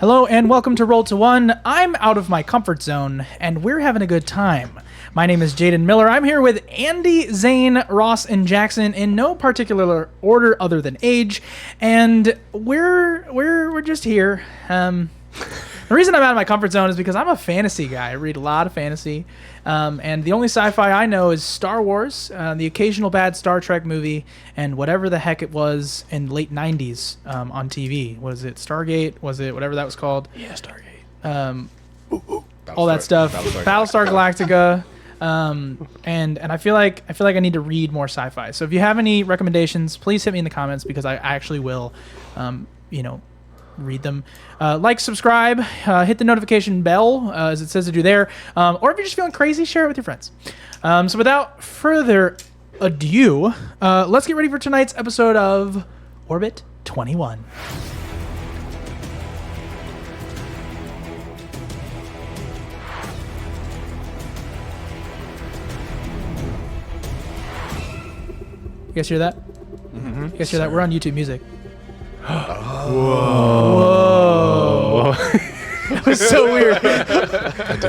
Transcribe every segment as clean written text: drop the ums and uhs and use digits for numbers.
Hello and welcome to Roll to One. I'm out of my comfort zone and we're having a good time. My name is Jaden Miller. I'm here with Andy, Zane, Ross, and Jackson in no particular order other than age, and we're just here. The reason I'm out of my comfort zone is because I'm a fantasy guy. I read a lot of fantasy, and the only sci-fi I know is Star Wars, the occasional bad Star Trek movie, and whatever the heck it was in the late 90s on TV. Was it Stargate? Was it whatever that was called? Yeah, Stargate. All that stuff. Battlestar Galactica. And I feel like I need to read more sci-fi. So if you have any recommendations, please hit me in the comments because I actually will, read them. Like, subscribe, hit the notification bell as it says to do there. Or if you're just feeling crazy, share it with your friends. So without further ado, let's get ready for tonight's episode of Orbit 21. You guys hear that? Mm-hmm. You guys hear that? We're on YouTube Music. Whoa. That was so weird.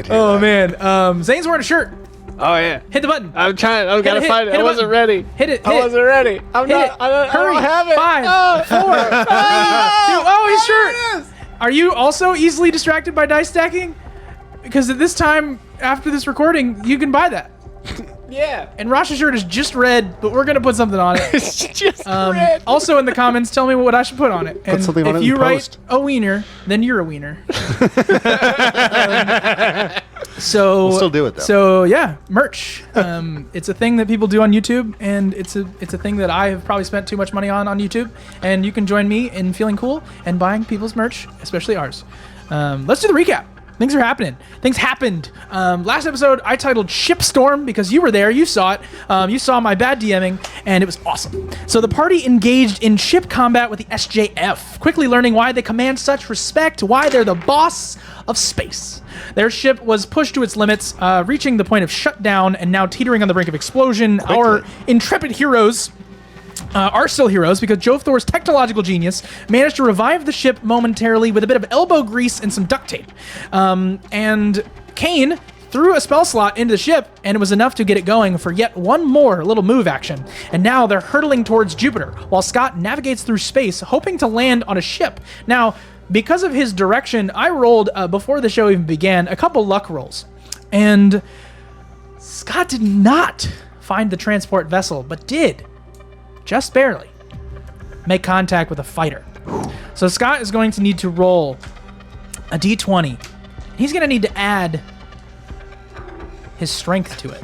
Oh, man. Zane's wearing a shirt. Oh, yeah. Hit the button. I'm trying. I gotta find it. I wasn't ready. Hit it. I wasn't ready. I don't have it. 5, 4, 3, 2. Oh, his shirt. Are you also easily distracted by dice stacking? Because at this time, after this recording, you can buy that. Yeah. And Rosh's shirt is just red, but we're going to put something on it. It's just red. Also in the comments, tell me what I should put on it. And something on if it you in write post. a wiener, then you're a wiener. So We'll still do it, though. So yeah, merch. It's a thing that people do on YouTube, and it's a thing that I have probably spent too much money on YouTube. And you can join me in feeling cool and buying people's merch, especially ours. Let's do the recap. Things are happening. Things happened. Last episode, I titled Shipstorm because you were there. You saw it. You saw my bad DMing, and it was awesome. So the party engaged in ship combat with the SJF, quickly learning why they command such respect, why they're the boss of space. Their ship was pushed to its limits, reaching the point of shutdown and now teetering on the brink of explosion. Quickly. Our intrepid heroes are still heroes because Jove Thor's technological genius managed to revive the ship momentarily with a bit of elbow grease and some duct tape. And Kane threw a spell slot into the ship, and it was enough to get it going for yet one more little move action. And now they're hurtling towards Jupiter, while Scott navigates through space, hoping to land on a ship. Now, because of his direction, I rolled, before the show even began, a couple luck rolls. And Scott did not find the transport vessel, but did, just barely, make contact with a fighter. So Scott is going to need to roll a d20. He's going to need to add his strength to it.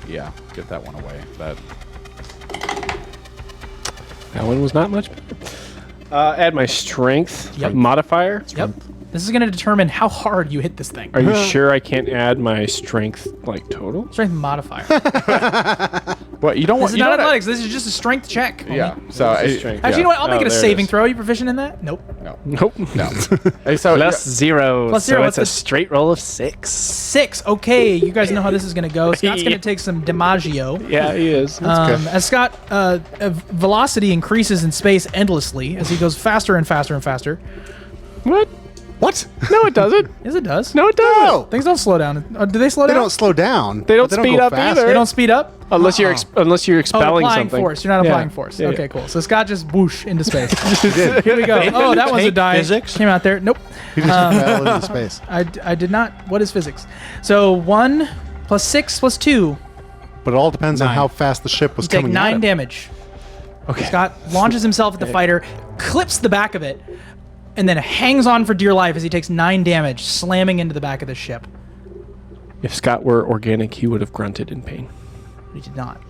Yeah, get that one away. That one was not much better. Add my strength Yep. modifier. Yep. This is going to determine how hard you hit this thing. Are you sure I can't add my strength total? Strength modifier. But you don't This want. is You not don't athletics. This is just a strength check. homie. Yeah. So This is strength. Actually, you know what? I'll make it a there it saving is. thro. Are you proficient in that? Nope. No. Nope. No. Hey, so Plus 0. Plus so zero, it's what's a the- straight roll of 6. 6. Okay, you guys know how this is going to go. Scott's going to take some DiMaggio. Yeah, he is. As Scott, velocity increases in space endlessly as he goes faster and faster and faster. What? What? No, it doesn't. Yes, it does. No, it doesn't. No. Things don't slow down. Do they slow They down? don't slow down. They don't but speed go up fast. either. They don't speed up? Unless you're expelling applying something. force. You're not Yeah. applying force. Yeah, Okay, yeah. cool. So Scott just whoosh into space. He did. Here we go. Oh, that one's a take die. physics? Came out there. Nope. He just fell into space. I did not. What is physics? So 1 plus 6 plus 2. But it all depends on 9. how fast the ship was You take coming 9 at him. damage. Okay. Scott launches himself at the fighter, clips the back of it, and then hangs on for dear life as he takes 9 damage, slamming into the back of the ship. If Scott were organic, he would have grunted in pain. He did not.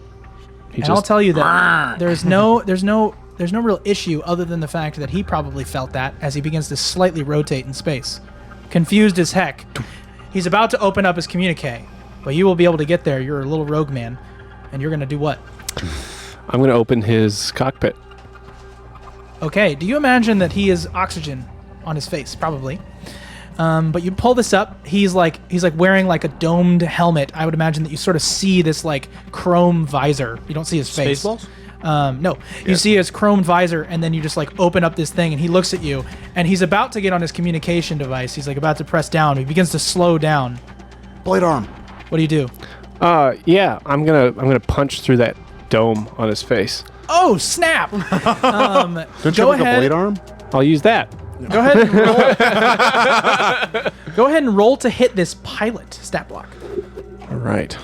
He And I'll tell you that there's no real issue other than the fact that he probably felt that as he begins to slightly rotate in space. Confused as heck. He's about to open up his communique, but you will be able to get there. You're a little rogue man, and you're going to do what? I'm going to open his cockpit. Okay, do you imagine that he has oxygen on his face? Probably. But you pull this up. He's like wearing like a domed helmet. I would imagine that you sort of see this like chrome visor. You don't see his face. Spaceballs? No, you see his chrome visor, and then you just like open up this thing, and he looks at you, and he's about to get on his communication device. He's like about to press down. He begins to slow down. Blade arm. What do you do? Yeah, I'm gonna punch through that dome on his face. Oh snap! Don't you Go have like a ahead. blade arm? I'll use that. Go ahead and roll. Go ahead and roll to hit this pilot stat block. All right.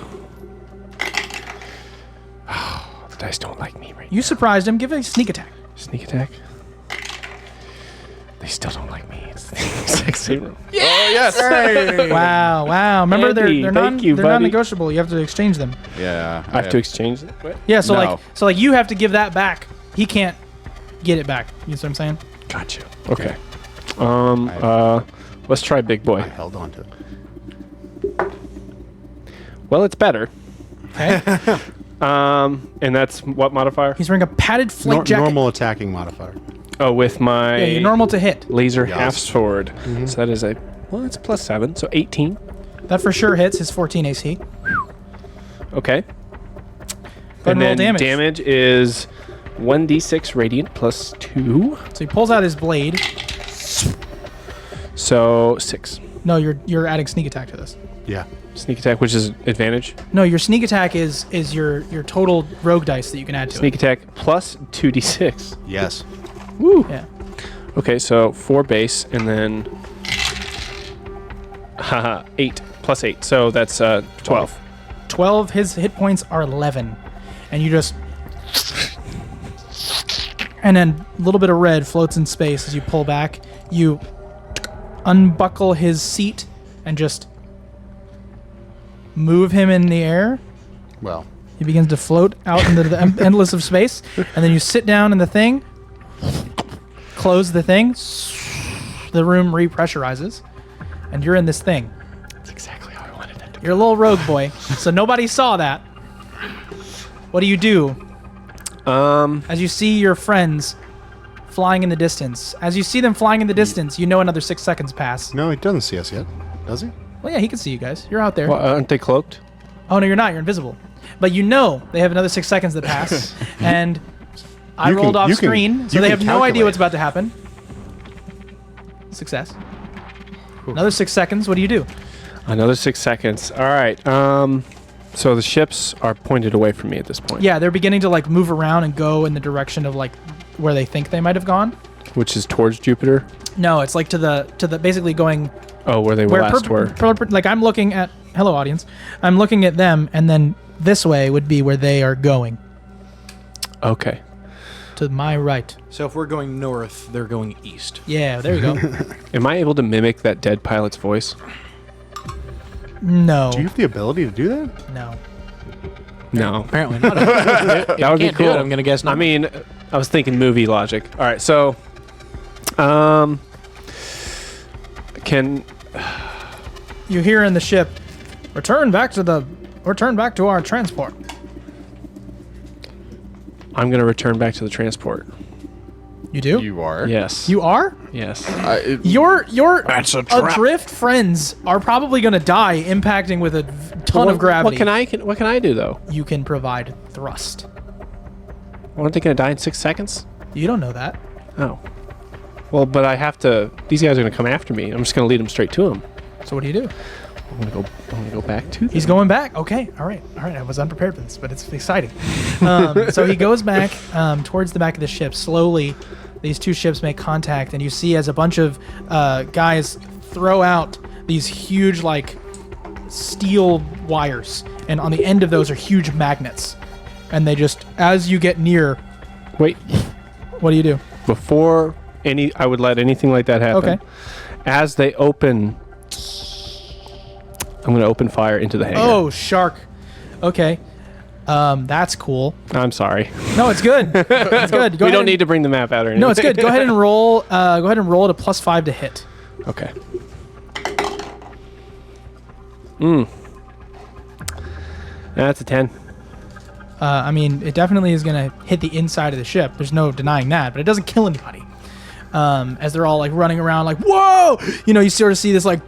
The dice don't like me right You surprised him. Give a sneak attack. now. Sneak attack. They still don't like me. It's the exact same room. Oh, yes. Wow. Remember, Andy, they're thank you, buddy. non-negotiable. You have to exchange them. Yeah. I have to exchange it. What? Yeah. So No. like you have to give that back. He can't get it back. You know what I'm saying? Gotcha. Okay. Let's try big boy. I held on to it. Well, it's better. Okay. And that's what modifier? He's wearing a padded flight jacket. Normal attacking modifier. Oh, with my Yeah, you're normal to hit. laser Yes. half sword. So that is it's +7, so 18. That for sure hits his 14 AC. Okay. Go ahead and roll damage. Damage is 1d6 radiant +2. So he pulls out his blade. So 6. No, you're adding sneak attack to this. Yeah. Sneak attack, which is advantage. No, your sneak attack is your total rogue dice that you can add to Sneak attack plus 2d6. Yes. Woo. it. Yeah. Okay, so 4 base and then 8 plus 8. So that's 12. 12. His hit points are 11, and you just. And then a little bit of red floats in space as you pull back. You unbuckle his seat and just move him in the air. Well, He begins to float out into the endless of space, and then you sit down in the thing, close the thing, the room repressurizes, and you're in this thing. That's exactly how I wanted it to You're a little rogue boy, so nobody saw that. What do? As you see your friends flying in the distance. As you see them flying in the distance, you know another 6 seconds pass. no, he doesn't see us yet, does he? Well, yeah, he can see you guys. You're out there. Well, aren't they cloaked? Oh, no, you're not. You're invisible. But you know they have another 6 seconds that pass. And I You can- rolled off you can- screen, so you they can have no idea calculate. what's about to happen. Success. Another 6 seconds. What do you do? Another 6 seconds. All right. So the ships are pointed away from me at this point. Yeah, they're beginning to like move around and go in the direction of like where they think they might have gone. Which is towards Jupiter. No, it's like to the basically going Oh, where they where last were. like I'm looking at hello audience. I'm looking at them, and then this way would be where they are going. Okay. To my right. So if we're going north, they're going east. Yeah, there you go. Am I able to mimic that dead pilot's voice? No. Do you have the ability to do that? No. No. Apparently not. That would be Can't do cool. it, I'm gonna guess not. I mean, I was thinking movie logic. All right, so, can You hear in the ship, return back to our transport. I'm gonna return back to the transport? You do? You are? Yes. You are? Yes. Your That's a trap. adrift friends are probably going to die, impacting with a ton of gravity. What can I do though? You can provide thrust. Aren't they gonna die in 6 seconds? You don't know that. Oh. Well, but I have to. These guys are gonna come after me. I'm just gonna lead them straight to them. So what do you do? I'm gonna go back to them. He's going back. Okay. All right. I was unprepared for this, but it's exciting. So he goes back towards the back of the ship. Slowly, these two ships make contact, and you see as a bunch of guys throw out these huge, like, steel wires, and on the end of those are huge magnets. And they just, as you get near, Wait. what do you do? Before I would let anything like that happen. Okay. As they open, I'm gonna open fire into the hangar. Oh, shark. Okay. That's cool. I'm sorry. No, it's good. It's good. We don't need to bring the map out or anything. No, it's good. Go ahead and roll. Go ahead and roll at a +5 to hit. Okay. That's a 10. I mean, it definitely is going to hit the inside of the ship. There's no denying that, but it doesn't kill anybody. As they're all like running around like, whoa! You know, you sort of see this like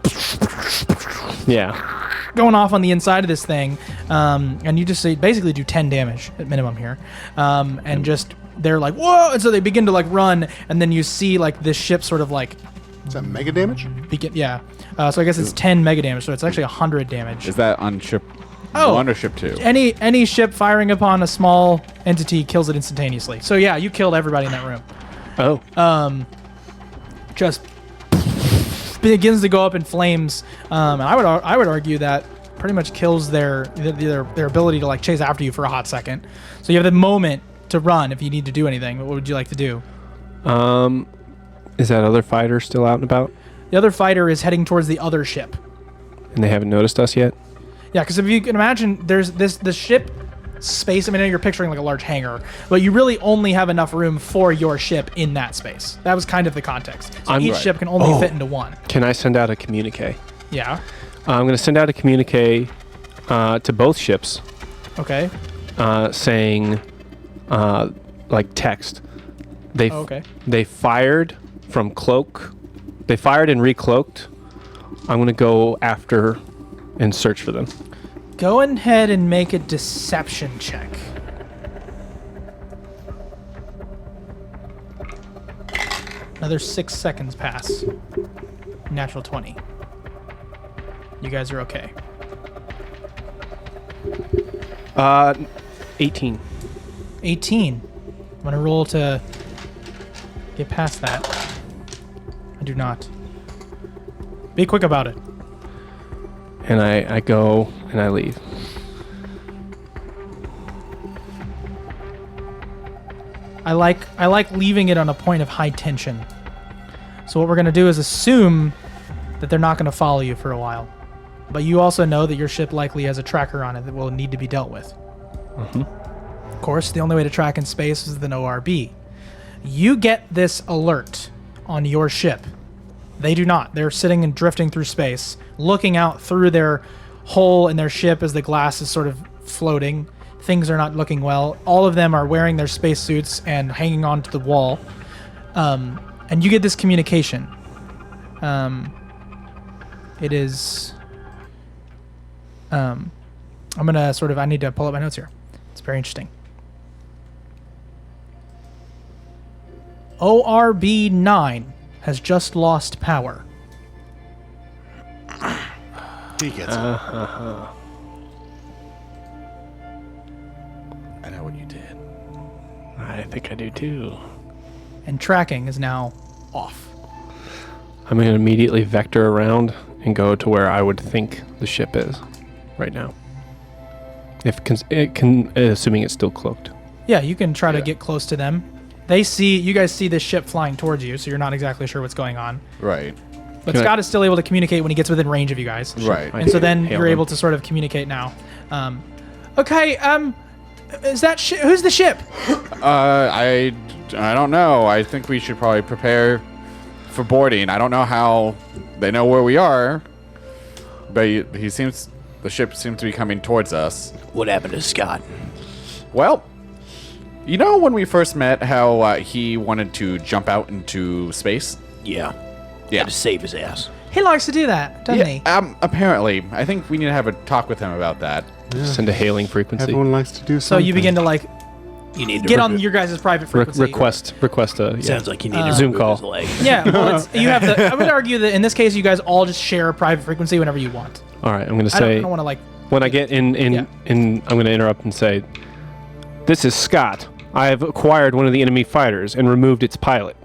Yeah. going off on the inside of this thing, and you just basically do 10 damage at minimum here, and just they're like whoa, and so they begin to like run, and then you see like this ship sort of like Is that mega damage? begin. Yeah, so I guess it's 10 mega damage, so it's actually 100 damage. Is that on ship Oh. 1 or ship 2? Any ship firing upon a small entity kills it instantaneously. So yeah, you killed everybody in that room. Oh. Just begins to go up in flames. And I would argue that pretty much kills their ability to like chase after you for a hot second. So you have the moment to run if you need to do anything. What would you like to do? Is that other fighter still out and about? The other fighter is heading towards the other ship. And they haven't noticed us yet? Yeah, because if you can imagine, there's the ship space. I mean, you're picturing like a large hangar, but you really only have enough room for your ship in that space. That was kind of the context. So each right. ship can only fit into one. Can I send out a communique? Yeah. I'm going to send out a communique to both ships Okay. saying, like text. Okay. They fired from cloak. They fired and recloaked. I'm going to go after and search for them. Go ahead and make a deception check. Another 6 seconds pass. Natural 20. You guys are okay. 18. 18. I'm gonna roll to get past that. I do not. Be quick about it. And I go and I leave. I like leaving it on a point of high tension. So what we're gonna do is assume that they're not gonna follow you for a while. But you also know that your ship likely has a tracker on it that will need to be dealt with. Of course, the only way to track in space is with an ORB. You get this alert on your ship. They do not. They're sitting and drifting through space, looking out through their hole in their ship as the glass is sort of floating. Things are not looking well. All of them are wearing their spacesuits and hanging onto the wall. And you get this communication. It is... I'm going to sort of... I need to pull up my notes here. It's very interesting. ORB 9 has just lost power. He gets it. I know what you did. I think I do too. And tracking is now off. I'm going to immediately vector around and go to where I would think the ship is right now. If it can, assuming it's still cloaked. Yeah, you can try to get close to them. You guys see this ship flying towards you, so you're not exactly sure what's going on. Right. But Can I- Scott is still able to communicate when he gets within range of you guys. Right. I And so then hail you're them. able to sort of communicate now. Okay, is that who's the ship? I don't know. I think we should probably prepare for boarding. I don't know how they know where we are, but the ship seems to be coming towards us. What happened to Scott? Well, you know when we first met how he wanted to jump out into space? Yeah. Yeah. Had to save his ass. He likes to do that, doesn't he? Apparently. I think we need to have a talk with him about that. Send a hailing frequency. Everyone likes to do So something. you begin to like You need to get on your guys' private frequency. request a yeah. Sounds like you need to Zoom remove call. his leg. Yeah, well, you have the. I would argue that in this case, you guys all just share a private frequency whenever you want. All right, I'm going to I say don't want to like. when I get in, Yeah. I'm going to interrupt and say, "This is Scott. I have acquired one of the enemy fighters and removed its pilot.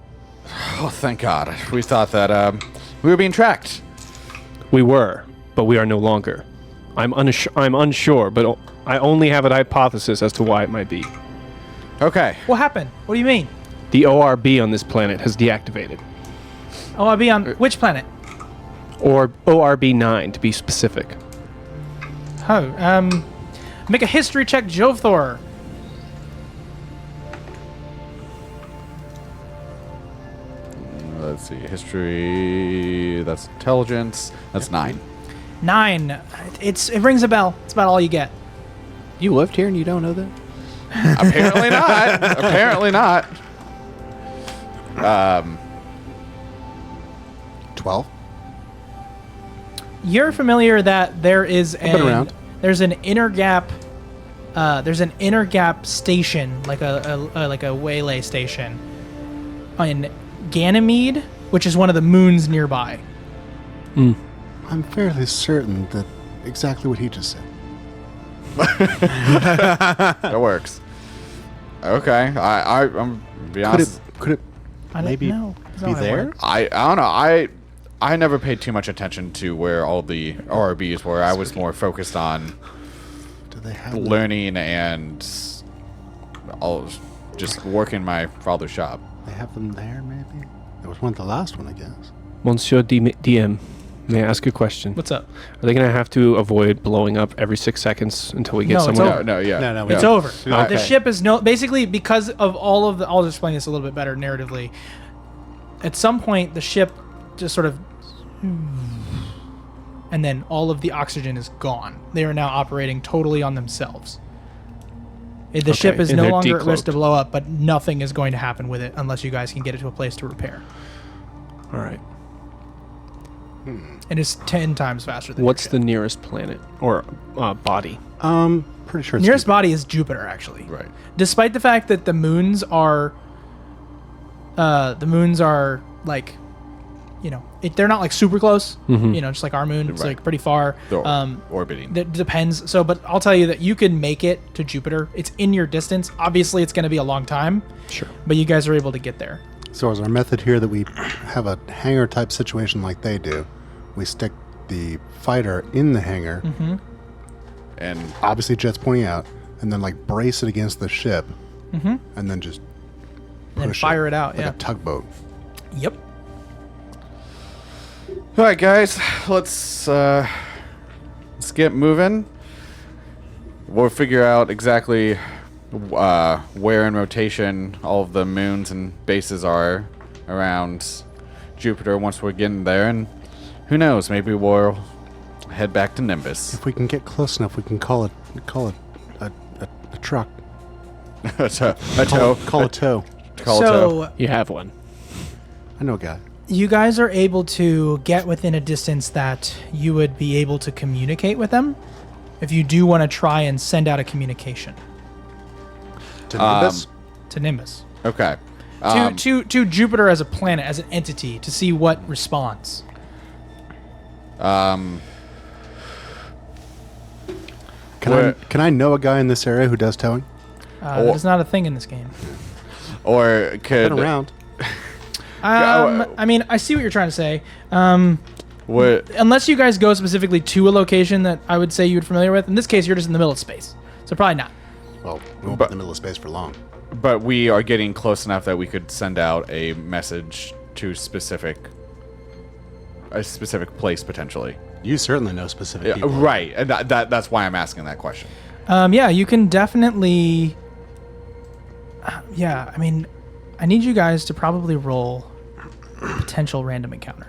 Oh, thank God. We thought that we were being tracked. We were, but we are no longer. I'm unsure, but I only have a hypothesis as to why it might be. Okay. What happened? What do you mean? The ORB on this planet has deactivated, Oh, I'll be on which planet? or ORB 9 to be specific. Oh, make a history check, Jovthor. Let's see. History. That's intelligence. That's 9. 9. It rings a bell. It's about all you get. You lived here and you don't know that? Apparently not. Apparently not. 12. You're familiar that there is been around. there's an inner gap. There's an inner gap station, like a waylay station, in Ganymede, which is one of the moons nearby. I'm fairly certain that exactly what he just said. That works. Okay. I'm be honest. Could it I don't maybe know. That's not be how it there? works. I don't know. I never paid too much attention to where all the ORBs were. I was more focused on Do they have learning and all just working my father's shop. They have them there, maybe? There was one at the last one, I guess. Monsieur DM, may I ask a question? What's up? Are they going to have to avoid blowing up every 6 seconds until we get No, it's someone? over. No, yeah. No, It's Yeah. over. Okay. The ship is basically because of all of the. I'll explain this a little bit better narratively. At some point, the ship just sort of, and then all of the oxygen is gone. They are now operating totally on themselves. The ship is and no they're longer at risk to decloaked. blow up, but nothing is going to happen with it unless you guys can get it to a place to repair. All right. It is 10 times faster than What's your the ship. nearest planet or body? Pretty sure it's nearest Jupiter. body is Jupiter, actually. Right. Despite the fact that the moons are like, they're not like super close, just like our moon. It's Right. like pretty far. They're orbiting. That depends. So, but I'll tell you that you can make it to Jupiter. It's in your distance. Obviously, it's going to be a long time, Sure. but you guys are able to get there. So is our method here that we have a hangar type situation like they do? We stick the fighter in the hangar, And obviously jets pointing out, and then like brace it against the ship, and then just And push fire it out. like Yeah. a tugboat. Yep. all right, guys, let's get moving. We'll figure out exactly where in rotation all of the moons and bases are around Jupiter once we're getting there, and who knows, maybe we'll head back to Nimbus. If we can get close enough, we can call it a truck. a tow. Call a tow. Call a tow. So You have one. I know a guy. you guys are able to get within a distance that you would be able to communicate with them if you do want to try and send out a communication To Nimbus? to Nimbus. Okay. To Jupiter as a planet, as an entity, to see what responds. Can I know a guy in this area who does towing? That is not a thing in this game. Or could Been around. I mean, I see what you're trying to say. What? Unless you guys go specifically to a location that I would say you're familiar with. In this case, you're just in the middle of space. So probably not. Well, we won't be in the middle of space for long. But we are getting close enough that we could send out a message to a specific place potentially. You certainly know specific Yeah, people. right, and that's why I'm asking that question. Yeah, you can definitely. Yeah, I mean, I need you guys to probably roll a potential random encounter.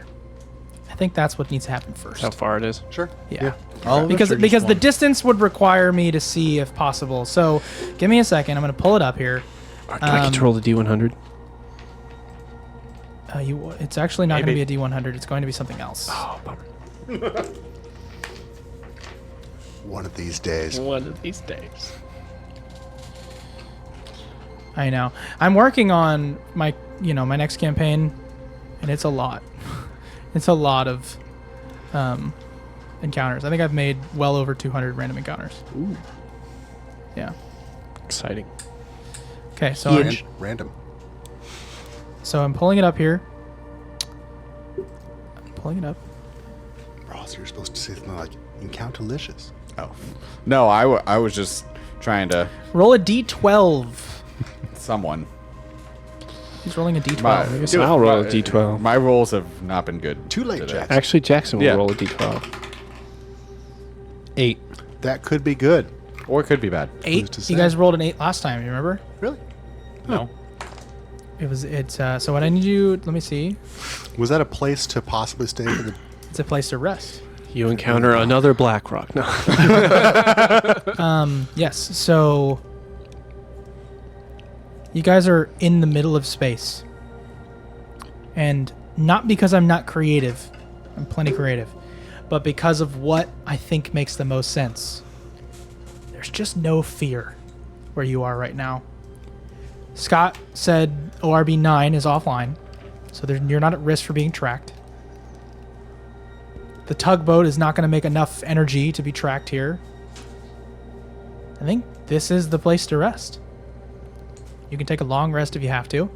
I think that's what needs to happen first. How far it is? Sure. Yeah. All of us Because or just because the one? distance would require me to see if possible. So, give me a second. I'm going to pull it up here. Can I control the D100? It's actually not going to be a D100. It's going to be something else. Oh, bummer. One of these days. One of these days. I know. I'm working on my next campaign, and it's a lot. It's a lot of encounters. I think I've made well over 200 random encounters. Ooh. Yeah. Exciting. Okay, so Random. I'm pulling it up here. I'm pulling it up. Ross, you're supposed to say something like Encounterlicious. Oh, no, I was just trying to Roll a D12. someone. He's rolling a D12. My- guess I'll roll a D12. My rolls have not been good. Too late, today. Jack. Actually, Jackson will Yeah. roll a D12. 8. That could be good. Or it could be bad. 8. to You say? guys rolled an 8 last time. You remember? Really? No. So what I need you. Let me see. Was that a place to possibly stay for the... It's a place to rest. You encounter another black rock. No. Yes. So you guys are in the middle of space, and not because I'm not creative. I'm plenty creative, but because of what I think makes the most sense. There's just no fear where you are right now. Scott said ORB 9 is offline, so you're not at risk for being tracked. The tugboat is not going to make enough energy to be tracked here. I think this is the place to rest. You can take a long rest if you have to.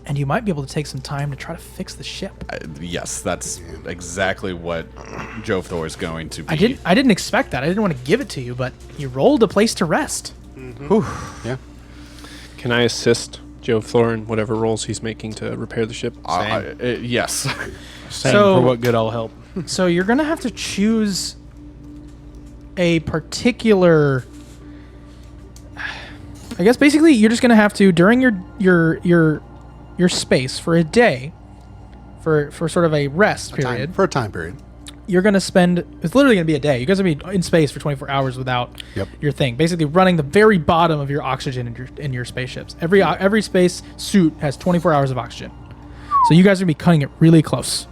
And you might be able to take some time to try to fix the ship. Yes, that's exactly what Jovthor is going to be. I didn't expect that. I didn't want to give it to you, but you rolled a place to rest. Yeah. Can I assist Joe Thor in whatever rolls he's making to repair the ship? Yes. Same So- for what good I'll help. So you're going to have to choose a particular... I guess basically you're just going to have to, during your space for a day, for sort of a rest period, For a time period. you're going to spend, it's literally going to be a day. You guys are going to be in space for 24 hours without your thing. Basically running the very bottom of your oxygen in your spaceships. Every space suit has 24 hours of oxygen. So you guys are going to be cutting it really close.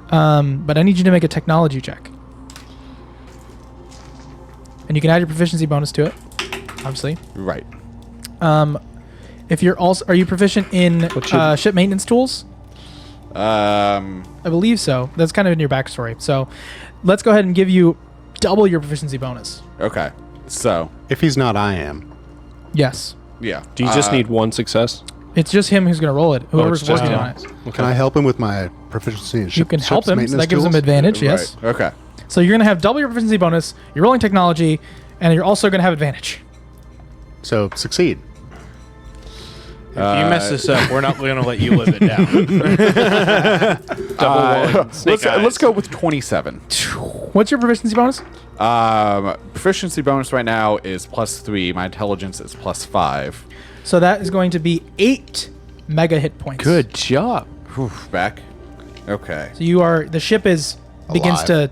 But I need you to make a technology check. And you can add your proficiency bonus to it, obviously. Right. If you're also, are you proficient in ship maintenance tools? I believe so. That's kind of in your backstory. So let's go ahead and give you double your proficiency bonus. Okay. So, If he's not, I am. Yes. yeah. Do you just need one success? It's just him who's going to roll it. Whoever's it's just working him. on it. Can I help him with my proficiency in ship? You can help ship's him. So maintenance that gives him tools? advantage. Yes. Right. Okay. So you're going to have double your proficiency bonus. You're rolling technology, and you're also going to have advantage. So succeed. If you mess this up, we're not going to let you live it down. Double one. Snake eyes. Let's go with 27. What's your proficiency bonus? Proficiency bonus right now is +3. My intelligence is +5. So that is going to be 8 mega hit points. Good job. Whew, back. Okay. So you are, the ship begins to,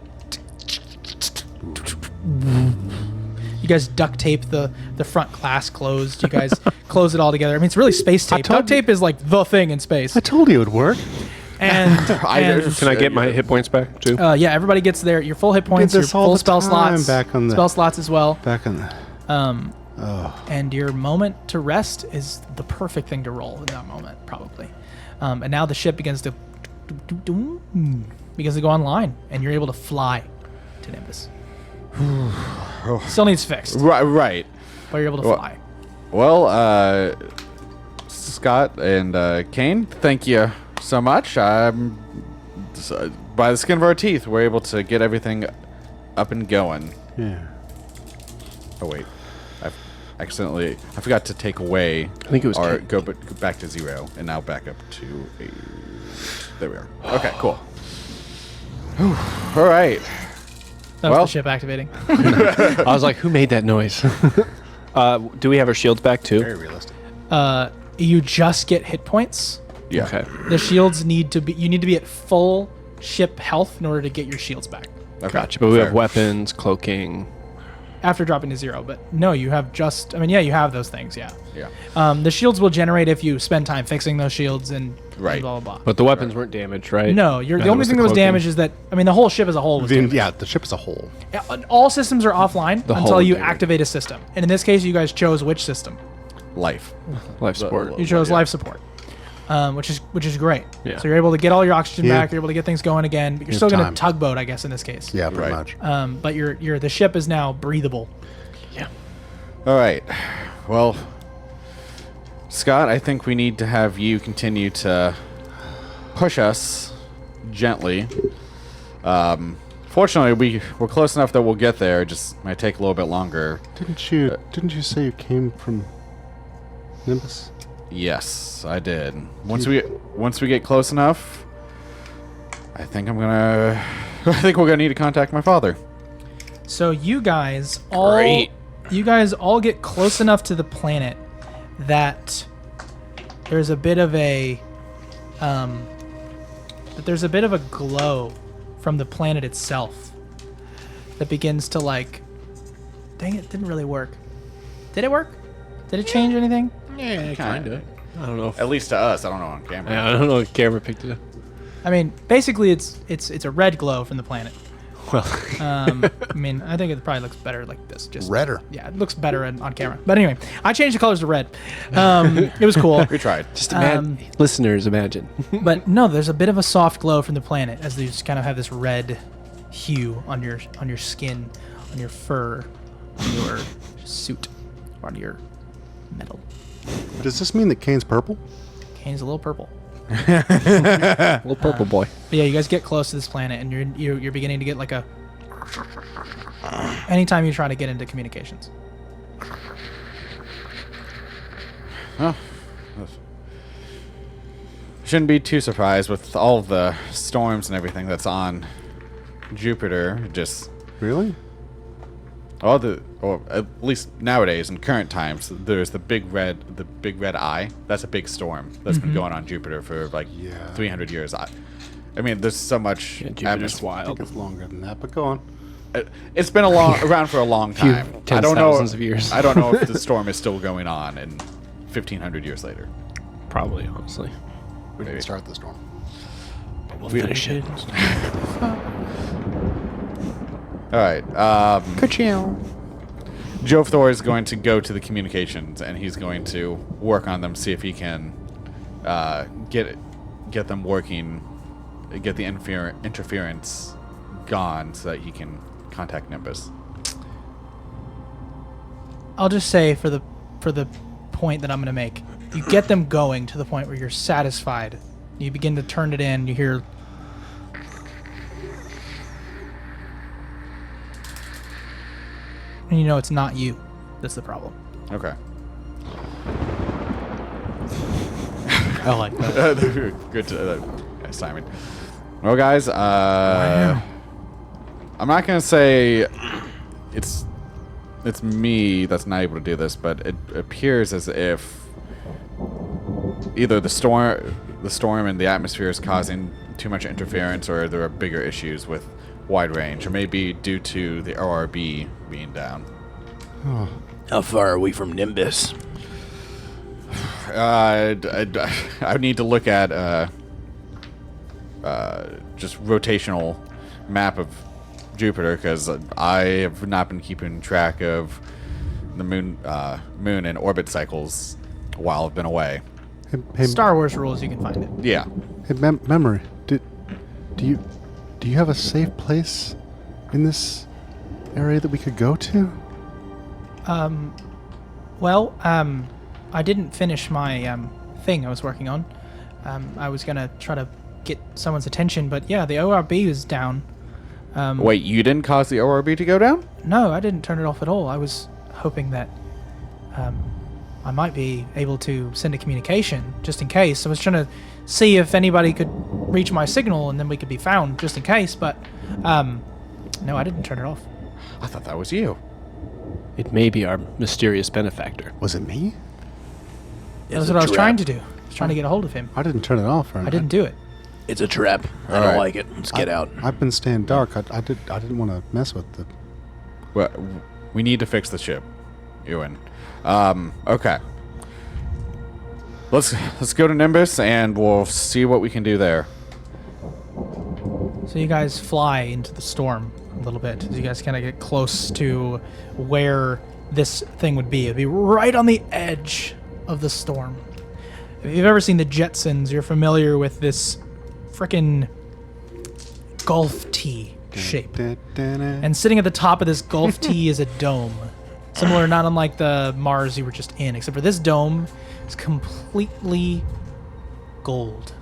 you guys duct tape the front glass closed. You guys close it all together. I mean, it's really space tape. Duct tape is like the thing in space. I told you it would work. And, Can I get my hit points back too? yeah, everybody gets your full hit points, Did your this all full the spell time slots, back on the- spell slots as well. Back in the... And your moment to rest is the perfect thing to roll in that moment, probably. And now the ship begins to go online, and you're able to fly to Nimbus. Still needs fixed, Right. but you're able to Well- fly. Well, Scott and Kane, thank you so much. By the skin of our teeth, we're able to get everything up and going. Yeah. Oh wait, I forgot to take away. I think it was Or Kane. go back to 0 and now back up to 8. There we are. Okay, cool. Whew, all right. That was well- the ship activating. I was like, who made that noise? Do we have our shields back too? Very realistic. You just get hit points. Yeah. Okay. The shields you need to be at full ship health in order to get your shields back Okay. Gotcha. But we fair. have weapons, cloaking. after dropping to 0. But no, you have you have those things. Yeah. Yeah. The shields will generate if you spend time fixing those shields and Right. blah blah blah. But the weapons weren't damaged, right? No, the only was thing the that was cloaking. damaged is that the whole ship as a whole was damaged. Yeah, the ship as a whole. All systems are offline The until hull you damaged. activate a system. And in this case, you guys chose which system? Life. Life support. You chose yeah. life support, which is great. Yeah. So you're able to get all your oxygen Yeah. back. You're able to get things going again. But you're You still have going to time. tugboat, I guess, in this case. Yeah, pretty Right. much. But the ship is now breathable. Yeah. All right. Well, Scott, I think we need to have you continue to push us gently. Fortunately, we're close enough that we'll get there. It just might take a little bit longer. Didn't you say you came from Nimbus? Yes, I did. Once we get close enough, I think we're gonna need to contact my father. So you guys all get close enough to the planet that there's a bit of a glow from the planet itself that begins to dang it, didn't really work. Did it work? Did it change anything? Yeah, kind of. I don't know. At least to us. I don't know on camera. I don't know if camera picked it up. I mean, basically it's a red glow from the planet. Well, I mean, I think it probably looks better like this. Just Redder. Yeah, it looks better on camera. But anyway, I changed the colors to red. It was cool. We tried. just imagine, listeners, imagine. But no, there's a bit of a soft glow from the planet as they just kind of have this red hue on your skin, on your fur, on your suit, or on your metal. Does this mean that Kane's purple? Kane's a little purple. Little purple boy. But yeah, you guys get close to this planet, and you're beginning to get like a. Anytime you try to get into communications. Oh. Shouldn't be too surprised with all the storms and everything that's on Jupiter. Just Really? or at least nowadays in current times, there's the big red eye. That's a big storm that's been going on Jupiter for like 300 years. I mean, there's so much. Jupiter's I think wild. it's longer than that, but go on. It's been around for a long time. I don't know. Thousands of years. I don't know if the storm is still going on in 1,500 years later. Probably, honestly. We didn't start the storm. We'll finish it. All right. Joe Thor is going to go to the communications, and he's going to work on them, see if he can get them working, get the interference gone, so that he can contact Nimbus. I'll just say for the point that I'm going to make, you get them going to the point where you're satisfied. You begin to turn it in. You hear. And you know it's not you. That's the problem. Okay. I like that. Good nice timing. Well, guys, I'm not gonna say it's me that's not able to do this, but it appears as if either the storm and the atmosphere is causing too much interference, or there are bigger issues with wide range, or maybe due to the ORB being down. How far are we from Nimbus? I would need to look at just rotational map of Jupiter, because I have not been keeping track of the moon and orbit cycles while I've been away. Hey, Star Wars rules, you can find it. Yeah. hey Memory, do you have a safe place in this area that we could go to? I didn't finish my thing I was working on. I was gonna try to get someone's attention, but yeah, the ORB is down. Wait, you didn't cause the ORB to go down? No, I didn't turn it off at all. I was hoping that I might be able to send a communication just in case. I was trying to see if anybody could reach my signal, and then we could be found just in case. But no, I didn't turn it off. I thought that was you. It may be our mysterious benefactor. Was it me? That's what I was trying to do. I was trying to get a hold of him. I didn't turn it off. I didn't do it. It's a trap. I All don't right. like it. Let's get out. I've been staying dark. I didn't want to mess with the. Well, we need to fix the ship, Ewan. Okay. Let's go to Nimbus, and we'll see what we can do there. So you guys fly into the storm a little bit as you guys kind of get close to where this thing would be. It'd be right on the edge of the storm. If you've ever seen the Jetsons, you're familiar with this frickin' Gulf T shape. And sitting at the top of this Gulf T is a dome. Similar, not unlike the Mars you were just in, except for this dome is completely gold.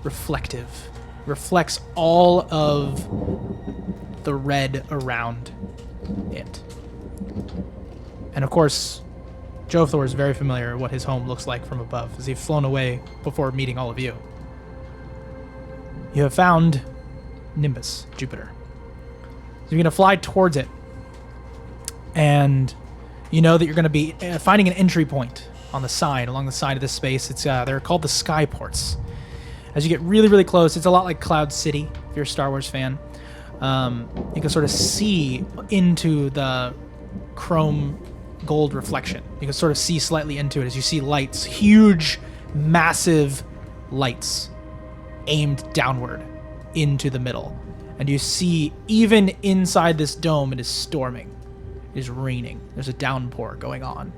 Reflective. Reflects all of the red around it. And of course, Joe Thor is very familiar with what his home looks like from above, as he's flown away before meeting all of you. You have found Nimbus, Jupiter. So you're going to fly towards it. And you know that you're going to be finding an entry point on the side, along the side of this space. It's they're called the Skyports. As you get really, really close, it's a lot like Cloud City, if you're a Star Wars fan. You can sort of see into the chrome gold reflection. You can sort of see slightly into it as you see lights, huge, massive lights aimed downward into the middle. And you see, even inside this dome, it is storming. It is raining. There's a downpour going on.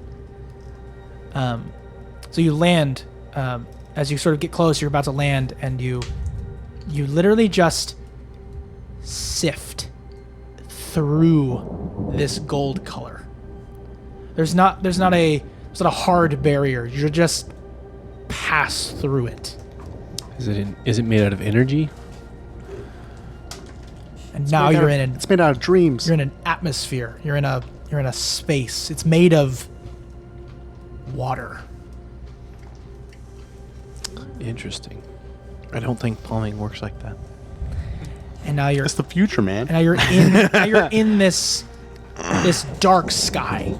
So you land. As you sort of get close, you're about to land, and you literally just sift through this gold color. There's not a hard barrier. You just pass through it. Is it made out of energy? And now you're in an It's made out of dreams. You're in an atmosphere. You're in a space. It's made of water. Interesting. I don't think plumbing works like that. And now you're It's the future, man. now you're in this dark sky.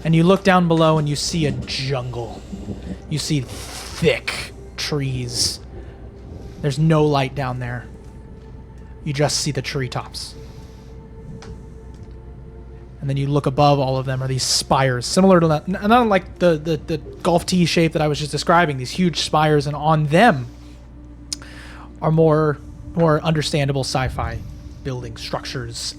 And you look down below and you see a jungle. You see thick trees. There's no light down there. You just see the treetops. And then you look above all of them are these spires, similar to that, not like the golf tee shape that I was just describing, these huge spires, and on them are more understandable sci-fi building structures,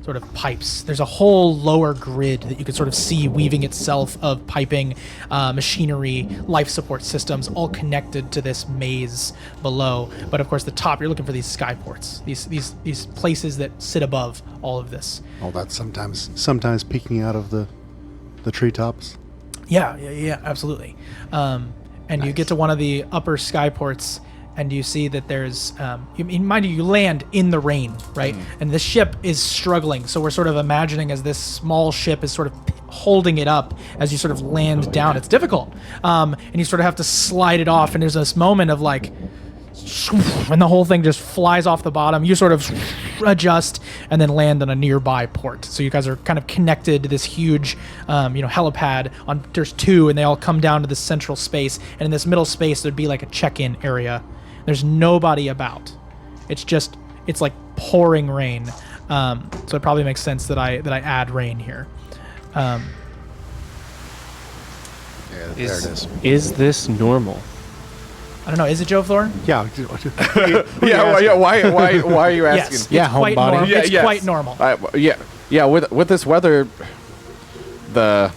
sort of pipes. There's a whole lower grid that you can sort of see weaving itself of piping, machinery, life support systems, all connected to this maze below. But of course, the top, you're looking for these skyports, these places that sit above all of this. Oh, that's sometimes peeking out of the treetops. Yeah, absolutely. And you get to one of the upper skyports, and you see that there's, mind you land in the rain, right? And the ship is struggling. So we're sort of imagining as this small ship is sort of holding it up as you sort of land down. It's difficult. And you sort of have to slide it off. And there's this moment of like, and the whole thing just flies off the bottom. You sort of adjust and then land on a nearby port. So you guys are kind of connected to this huge, helipad. There's two, and they all come down to this central space. And in this middle space, there'd be like a check-in area. There's nobody about. It's like pouring rain. So it probably makes sense that I add rain here. Yeah, there it is. Is this normal? I don't know. Is it Joe Thor? Yeah. Why are you asking? Yes. Yeah, it's quite homebody. normal. Yeah, It's yes. quite normal. With this weather, the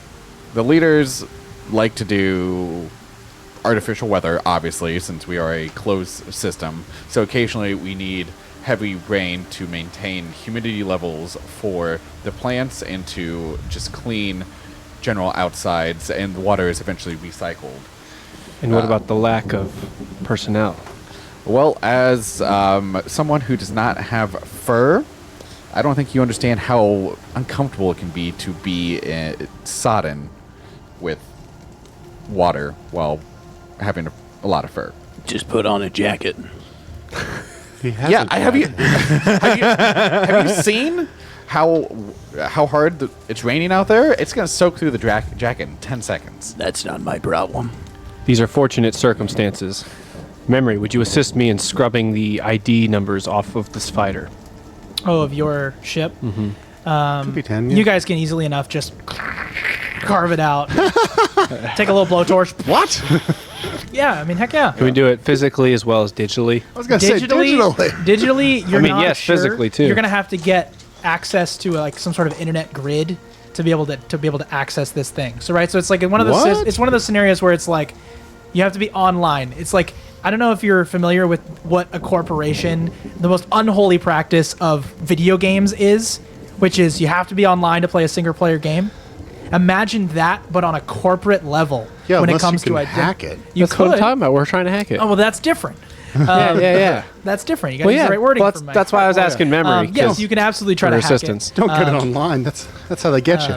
leaders like to do artificial weather, obviously, since we are a closed system. So occasionally we need heavy rain to maintain humidity levels for the plants and to just clean general outsides, and the water is eventually recycled. And what about the lack of personnel? Well, as someone who does not have fur, I don't think you understand how uncomfortable it can be to be sodden with water while having a lot of fur. Just put on a jacket. Have you seen how hard it's raining out there? It's going to soak through the jacket in 10 seconds. That's not my problem. These are fortunate circumstances. Memory, would you assist me in scrubbing the ID numbers off of this fighter? Oh, of your ship? Mm-hmm. Could be 10, You guys can easily enough just carve it out. Take a little blowtorch. What? Yeah, I mean, heck yeah. Can we do it physically as well as digitally? I was going to say digitally. Digitally, you're not yes, sure. physically too. You're gonna have to get access to like some sort of internet grid to be able to access this thing. So right, so it's like one of those. What? It's one of those scenarios where it's like you have to be online. It's like I don't know if you're familiar with what a corporation, the most unholy practice of video games is, which is you have to be online to play a single player game. Imagine that, but on a corporate level. Yeah, when it unless comes you to can hack it. You That's what could. I'm talking about. We're trying to hack it. Oh well, that's different. yeah. That's different. You got to use the right wording. Well, that's why I was asking Memory. Yes, you can absolutely try to hack assistance. it. Don't get it online. That's how they get you.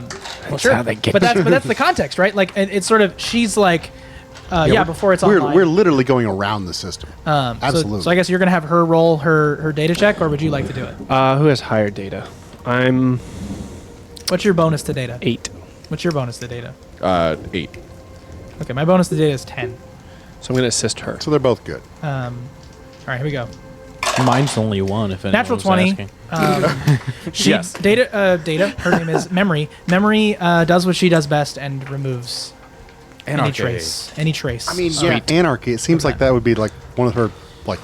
Well, sure. how they get but that's the context, right? Like it's sort of she's like, before it's online. We're literally going around the system. Absolutely. So I guess you're gonna have her roll her data check, or would you like to do it? Who has higher data? I'm What's your bonus to data? 8. What's your bonus to data? 8. Okay, my bonus to data is 10. So I'm going to assist her. So they're both good. All right, here we go. Mine's only one. If Natural anyone's 20. asking. She Yes. data. Her name is Memory. Memory does what she does best and removes any Anarchy. trace. Any trace. I mean, yeah, anarchy. It seems like that would be like one of her like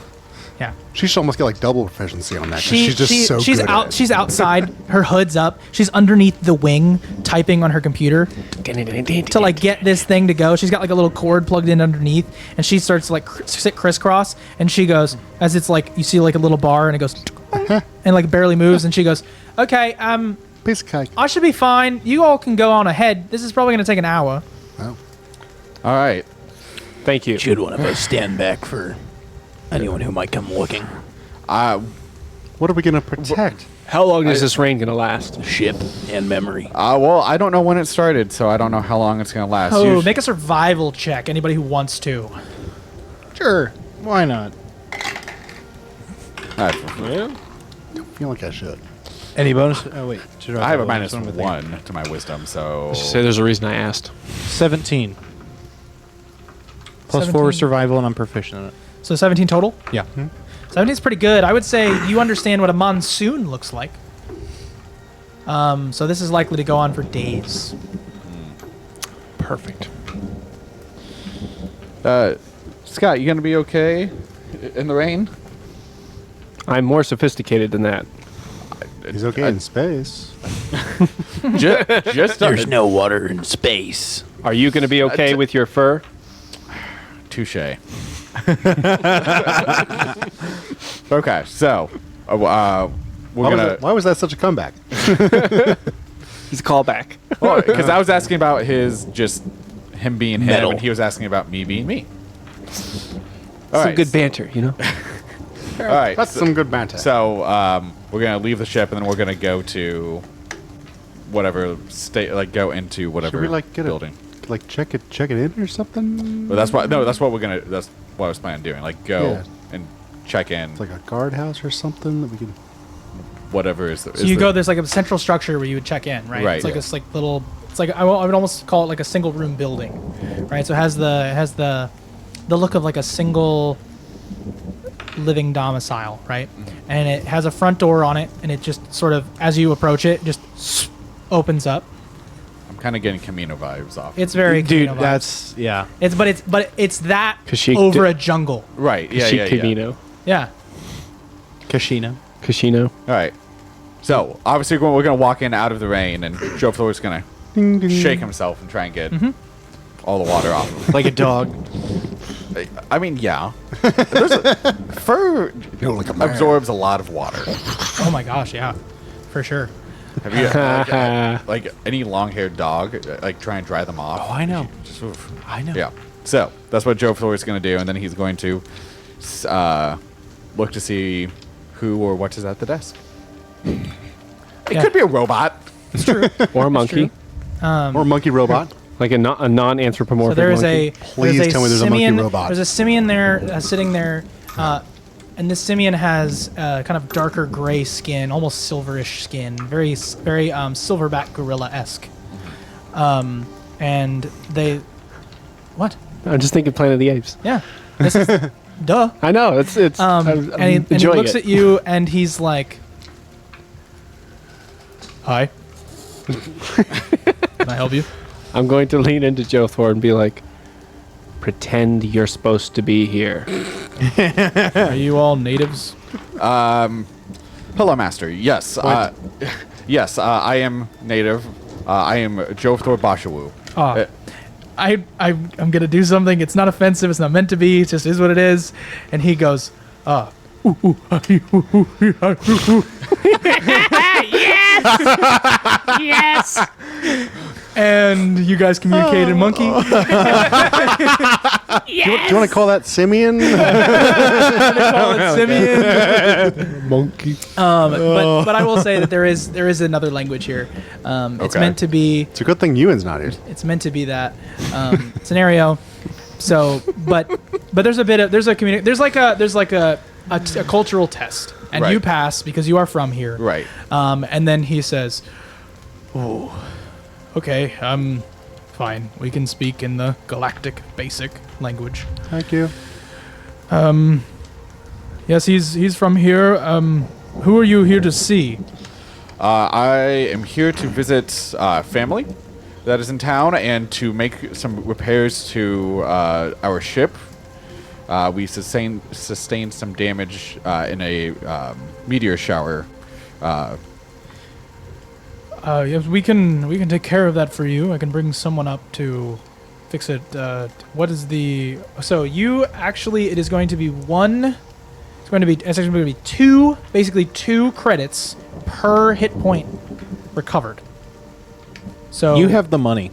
Yeah. She should almost get like double proficiency on that. 'Cause she's just so she's good out. at it. She's outside. Her hood's up. She's underneath the wing, typing on her computer to like get this thing to go. She's got like a little cord plugged in underneath, and she starts to like sit crisscross. And she goes, as it's like you see like a little bar, and it goes, and like barely moves. And she goes, "Okay, Piece of cake. I should be fine. You all can go on ahead. This is probably going to take an hour." Oh. All right. Thank you. Should one of us stand back for anyone who might come looking? What are we gonna protect? How long is this rain going to last? Ship and memory. Well, I don't know when it started, so I don't know how long it's going to last. Oh, make a survival check. Anybody who wants to. Sure. Why not? I I feel like I should. Any bonus? Oh wait. I have a minus 1 to my wisdom, so... Say there's a reason I asked. 17. Plus 4 17. survival, and I'm proficient in it. So 17 total? Yeah. 17 is pretty good. I would say you understand what a monsoon looks like. So this is likely to go on for days. Perfect. Scott, you going to be okay in the rain? I'm more sophisticated than that. He's okay in space. Just There's no water in space. Are you going to be okay with your fur? Touche. Okay, so we're gonna. Why was that such a comeback? He's a callback. Because I was asking about him being him, Metal. and he was asking about me being me. Some good banter, you know? All right, That's some good banter. So we're gonna leave the ship, and then we're gonna go to whatever state, like go into whatever Should we like get building. like check it in or something? But that's what we're gonna. That's what I was planning on doing. Like go Yeah. and check in. It's like a guardhouse or something that we can. Whatever is. So you go. There's like a central structure where you would check in, right? Right. It's like Yeah. this like little. It's like I would almost call it like a single room building, right? So it has the look of like a single living domicile, right? And it has a front door on it, and it just sort of as you approach it, just opens up. I'm kind of getting Camino vibes off. It's very Dude, Camino vibes. that's yeah. But it's that Kashyyyk over di- a jungle. right. Yeah. Chic Camino. Yeah. Kashina. Casino. All right. So obviously we're gonna walk in out of the rain, and Joe Floor's gonna Ding, ding. shake himself and try and get all the water off him. Like a dog. I mean, yeah. Fur Like a man. absorbs a lot of water. Oh my gosh, yeah, for sure. Have you like any long-haired dog like try and dry them off? Oh, I know. Just, oof. I know. Yeah. So that's what Joe Floor is going to do, and then he's going to look to see who or what is at the desk. It Yeah. could be a robot. It's true. Or a monkey. Or monkey robot. Like a non-anthropomorphic So there is monkey. Please tell me there's a monkey robot. There's a simian there sitting there, and this simian has kind of darker gray skin, almost silverish skin, very silverback gorilla-esque. And they, what? I'm just thinking Planet of the Apes. Yeah, this is duh. I know. It's I'm And he enjoying looks it. at you, and he's like, "Hi, can I help you?" I'm going to lean into Joe Thor and be like, pretend you're supposed to be here. Are you all natives? Hello, Master. Yes. Yes, I am native. I am Joe Thor Bashawu. I'm gonna do something. It's not offensive. It's not meant to be. It just is what it is. And he goes, Yes. and you guys communicate in monkey. Do you want to call that simian? Call it simian. Monkey. But I will say that there is another language here. It's Okay. meant to be. It's a good thing Ewan's not here. It's meant to be that scenario. So, but there's like a cultural test, and you Right. pass because you are from here. Right. And then he says, "Oh, okay, fine. We can speak in the Galactic basic language." Thank you. Yes, he's from here. Who are you here to see? I am here to visit family that is in town and to make some repairs to our ship. We sustained some damage in a meteor shower. Yes, we can take care of that for you. I can bring someone up to fix it. What is the? So you actually, it is going to be one. It's actually going to be two, basically 2 credits per hit point recovered. So You have the money.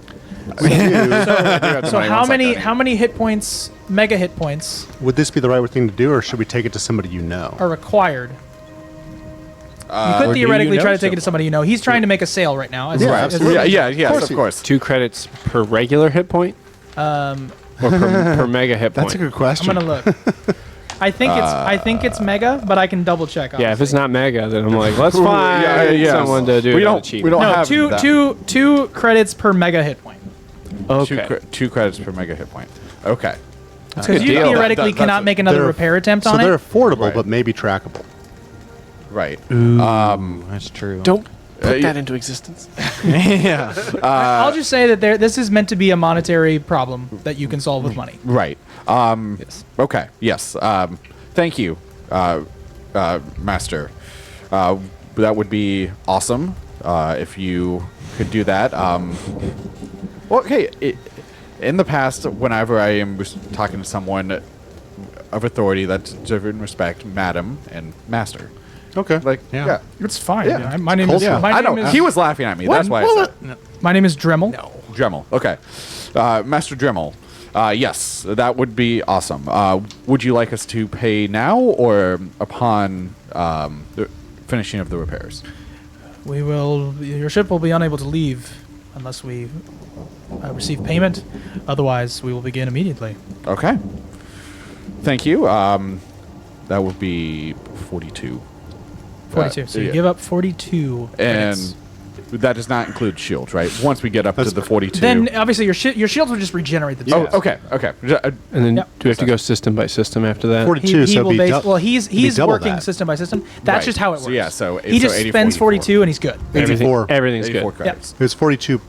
So how many hit points, mega hit points, Would this be the right thing to do, or should we take it to somebody you know? are required? You could Or do theoretically you try know to take it to somebody you know. He's trying to make a sale right now. Yeah, absolutely. Yes, of course. 2 credits per regular hit point? Or per mega hit point? That's a good question. I'm gonna look. I think it's mega, but I can double check. Yeah, if it's honestly. not mega, then I'm like, let's find someone to do We it don't- cheap. we don't No, have that. two credits per mega hit point. Okay. 2 credits per mega hit point. Okay. Because good you deal. theoretically That's cannot make another They're- repair attempt so on they're it. affordable, Right. but maybe trackable. Right. That's true. Don't put that into existence. Yeah. I'll just say that this is meant to be a monetary problem that you can solve with money. Right. Yes. Okay. Yes. Thank you, Master. That would be awesome if you could do that. Well, okay. In the past, whenever I am talking to someone of authority that's deserving respect, Madam and Master. Okay. Like, Yeah. It's fine. Yeah. Yeah, my name is. Yeah. My I name know. is. He was laughing at me. That's why I said My name is Dremel. No. Dremel. Okay. Master Dremel. Yes, that would be awesome. Would you like us to pay now or upon the finishing of the repairs? We will. Your ship will be unable to leave unless we receive payment. Otherwise, we will begin immediately. Okay. Thank you. That would be 42. 42. So you give up 42. And credits. that does not include shield, right? Once we get up to the 42. Then obviously your shields will just regenerate the. Oh, okay. And then Yep. do we have to go system by system after that? 42, so it'd be well, he's double working that. system by system. That's Right. just how it works. So, yeah, so he just 80, spends 44. 42 and he's good. 84. Everything's 84 good. credits. It was 42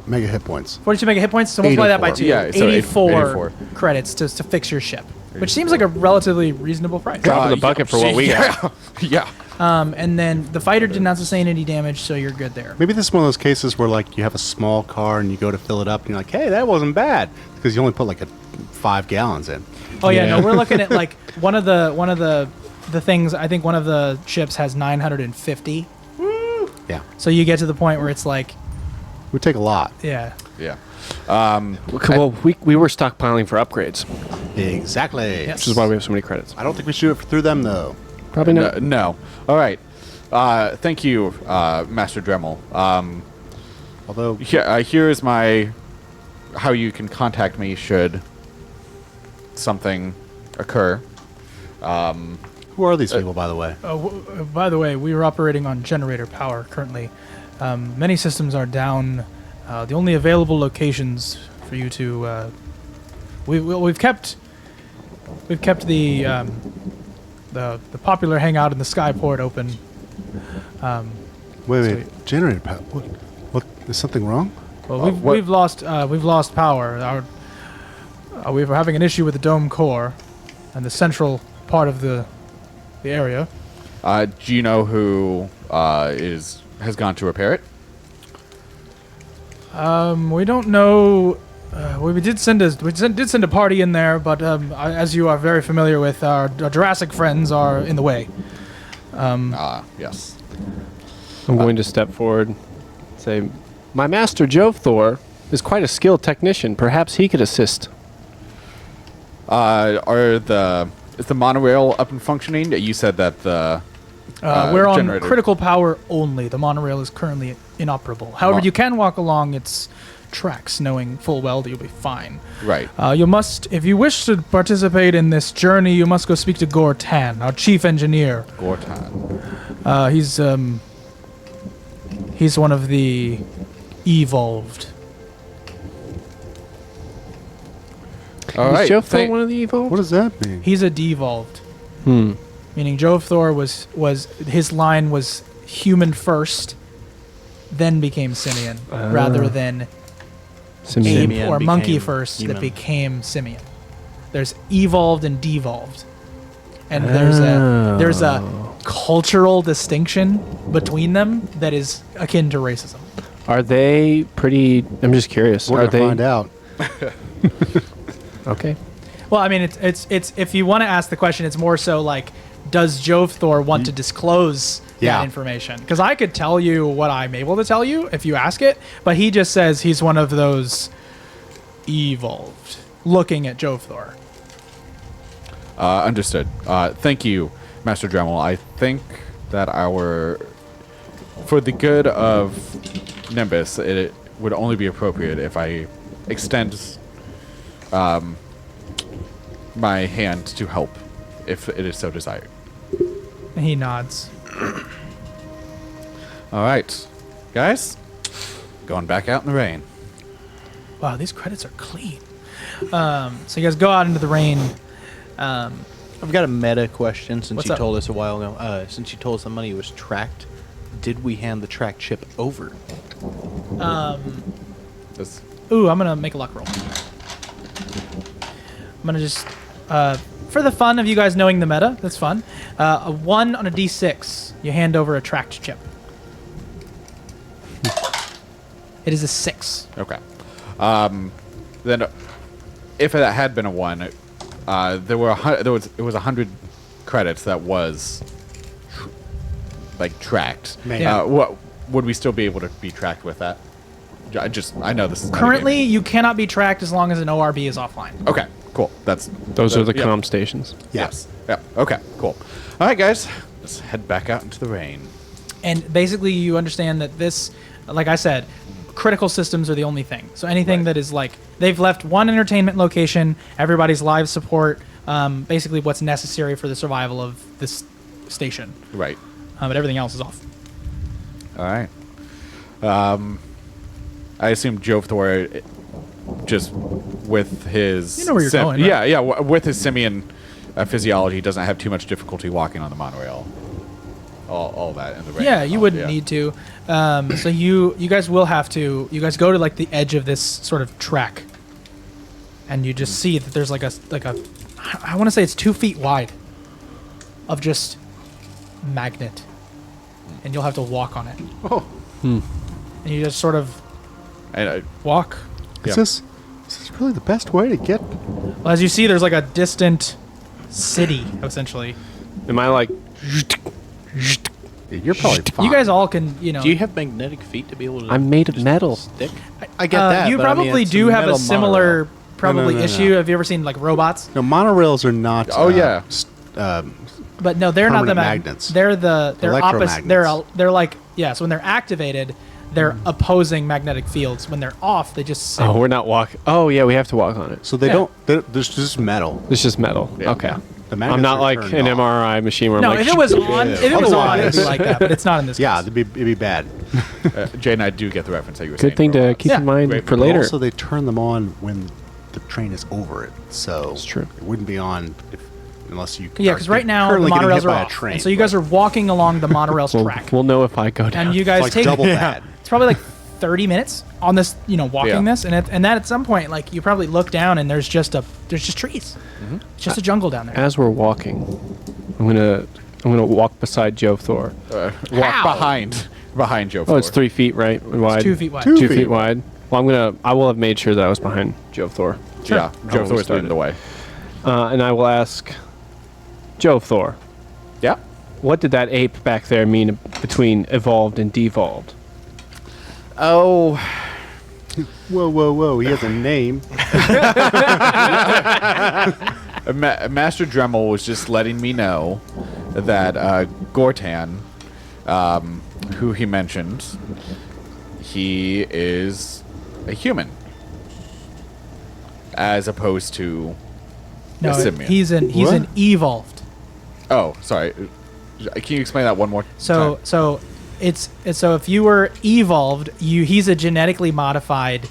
mega hit points. 42 mega hit points. So multiply that by 2. 84. Yeah, so 84 credits to fix your ship, which seems like a relatively reasonable price. Drop in the bucket for what we got. Yeah. And then the fighter did not sustain any damage, so you're good there. Maybe this is one of those cases where like you have a small car and you go to fill it up and you're like, hey, that wasn't bad because you only put like 5 gallons in. Oh yeah, Yeah. no, we're looking at like one of the things. I think one of the ships has 950. Yeah, So you get to the point where it's like, it would take a lot. yeah. Yeah. Well, we were stockpiling for upgrades, Exactly. Yes. which is why we have so many credits. I don't think we should do it through them though. Probably not. No. All right. Thank you, Master Dremel. Although Here is my how you can contact me should something occur. who are these people, by the way? By the way, we are operating on generator power currently. Many systems are down. The only available locations for you to we've kept the popular hangout in the skyport open. Wait, generator power. What? Is something wrong? Well, we've lost power. We were having an issue with the dome core and the central part of the area. Do you know who has gone to repair it? We don't know. We did send a party in there, but as you are very familiar with, our Jurassic friends are in the way. Yes. I'm going to step forward and say, my master Jovthor is quite a skilled technician. Perhaps he could assist. Is the monorail up and functioning? You said that the We're on generator. critical power only. The monorail is currently inoperable. However, you can walk along its tracks, knowing full well that you'll be fine. Right. You must, if you wish to participate in this journey, you must go speak to Gortan, our chief engineer. Gortan. He's one of the evolved. All right. Is Jovthor one of the evil? What does that mean? He's a devolved. Meaning Jovthor was his line was human first, then became simian, rather than Simian. ape or became monkey first human. that became simian. There's evolved and devolved, and there's a cultural distinction between them that is akin to racism. Are they pretty? I'm just curious. We're Are gonna they find out. okay? Well, I mean, it's if you want to ask the question, it's more so like, does Jovthor want to disclose Yeah. that information? Because I could tell you what I'm able to tell you if you ask it, but he just says he's one of those evolved, looking at Jovthor. Understood. Thank you, Master Dremel. I think that for the good of Nimbus, it would only be appropriate if I extend my hand to help, if it is so desired. And he nods. All right, guys, going back out in the rain. Wow, these credits are clean. So you guys go out into the rain. I've got a meta question since What's you up? told us a while ago. Since you told us the money was tracked, did we hand the tracked chip over? This, Ooh, I'm gonna make a luck roll. I'm gonna just, for the fun of you guys knowing the meta, that's fun. A 1 on a d6, you hand over a tracked chip. It is a 6. okay. Then, if that had been a 1, it was 100 credits that was tracked. Man. Yeah. What would we still be able to be tracked with that? I know this is Currently, you cannot be tracked as long as an ORB is offline. Okay, cool. Those are the yeah. comm stations. Yes. Yeah. Okay. Cool. All right, guys. Let's head back out into the rain. And basically, you understand that this, like I said, critical systems are the only thing. So anything that is like, they've left one entertainment location, everybody's live support, basically what's necessary for the survival of this station. Right. But everything else is off. All right. I assume Jovthor, just with his You know where you're going, right? Yeah. With his simian physiology, doesn't have too much difficulty walking on the monorail. All that in the rain. Yeah, you wouldn't need to. So you guys will have to. You guys go to like the edge of this sort of track, and you just see that there's like a I want to say it's 2 feet wide of just magnet, and you'll have to walk on it. Oh, And you just sort of And walk. Yeah. is this really the best way to get? Well, as you see, there's like a distant city essentially. Am I like? You're probably fine. You guys all can, Do you have magnetic feet to be able to? I'm made of just metal. Stick? I get that. You but I mean, probably it's do have a metal similar monorail. probably No. issue. Have you ever seen like robots? No, monorails are not. Oh, yeah. But no, they're not the Permanent magnets. They're opposite. Electromagnets. They're like so when they're activated, they're opposing magnetic fields. When they're off, they just sit. Oh, we're not walking. Oh yeah, we have to walk on it. So they Yeah. don't. There's just metal. It's just metal. Yeah. Okay. The magnets I'm not are like turned an off. MRI machine where No, I'm like. if it was on, it'd be Otherwise- like that. But it's not in this. Yeah, case. it'd be bad. Jay and I do get the reference that you were saying. Good thing to robots. keep Yeah. in mind Great. for But later. Also, they turn them on when the train is over it. So It's true. It wouldn't be on unless you. Yeah, because right now the currently getting monorails hit are by a off, train, and so you guys are walking along the monorail's track, We'll know if I go down. and you It's guys like take double bad. it's probably like 30 minutes on this, walking Yeah. this, and that at some point, like you probably look down and there's just trees, it's just a jungle down there. As we're walking, I'm gonna walk beside Jovthor. Walk How? behind Joe. Oh, it's 3 feet right wide. 2 feet wide. 2 feet wide. Well, I will have made sure that I was behind Jovthor. Yeah, Joe we Thor's started. leading the way. And I will ask Jovthor, Yeah. what did that ape back there mean between evolved and devolved? Oh, Whoa! He has a name. Master Dremel was just letting me know that Gortan, who he mentioned, he is a human, as opposed to No, a simian. he's an What? evolved. Oh, sorry. Can you explain that one more So time? so it's so if you were evolved, he's a genetically modified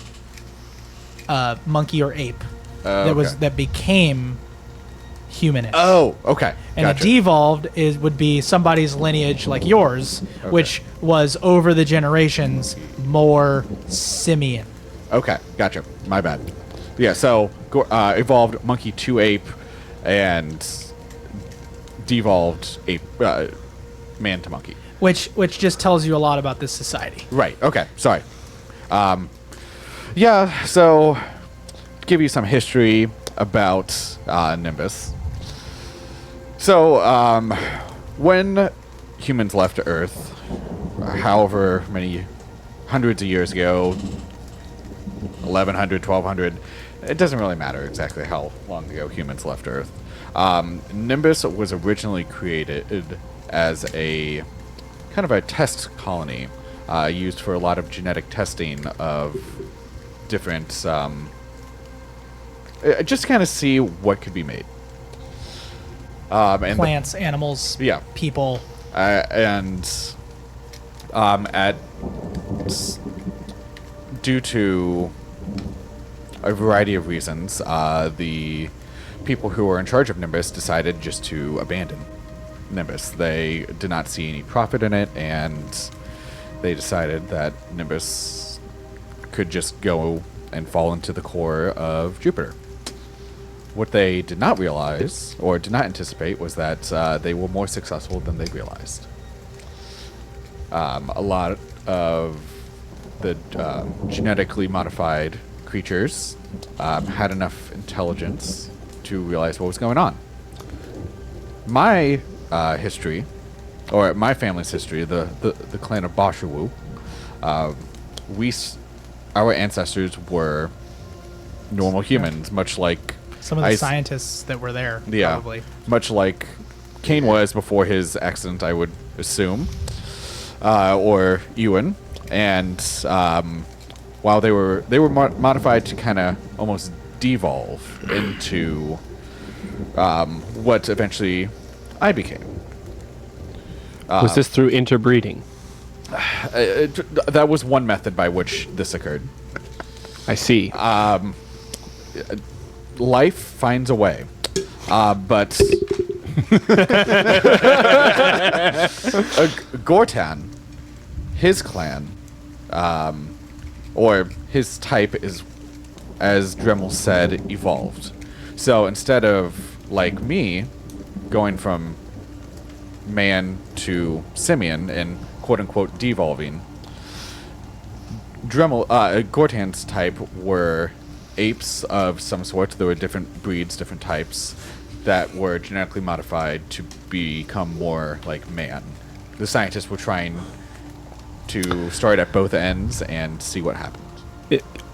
monkey or ape that became humanish. Oh, okay. And Gotcha. a devolved would be somebody's lineage like yours, which was over the generations more simian. Okay, gotcha. My bad. Yeah, so evolved monkey to ape and devolved ape man to monkey. Which just tells you a lot about this society. Right. Okay. Sorry. Yeah. So, give you some history about Nimbus. So, when humans left Earth, however many hundreds of years ago, 1100, 1200, it doesn't really matter exactly how long ago humans left Earth. Nimbus was originally created as a kind of a test colony used for a lot of genetic testing of different, just kind of see what could be made. And Plants, animals, yeah. people. Due to a variety of reasons, the people who were in charge of Nimbus decided just to abandon Nimbus. They did not see any profit in it, and they decided that Nimbus could just go and fall into the core of Jupiter. What they did not realize, or did not anticipate, was that they were more successful than they realized. A lot of the genetically modified creatures had enough intelligence to realize what was going on. My history, or my family's history, the clan of Bashawu, our ancestors were normal humans, much like Some of the scientists that were there, probably. much like Kane was before his accident, I would assume, or Ewan. And while they were modified to kind of almost devolve into what eventually I became. Was this through interbreeding? That was one method by which this occurred. I see. Life finds a way, but Gortan, his clan, or his type is, as Dremel said, evolved. So instead of, like me, going from man to simian and quote-unquote devolving, Gortan's type were apes of some sort. There were different breeds, different types that were genetically modified to become more like man. The scientists were trying to start at both ends and see what happened.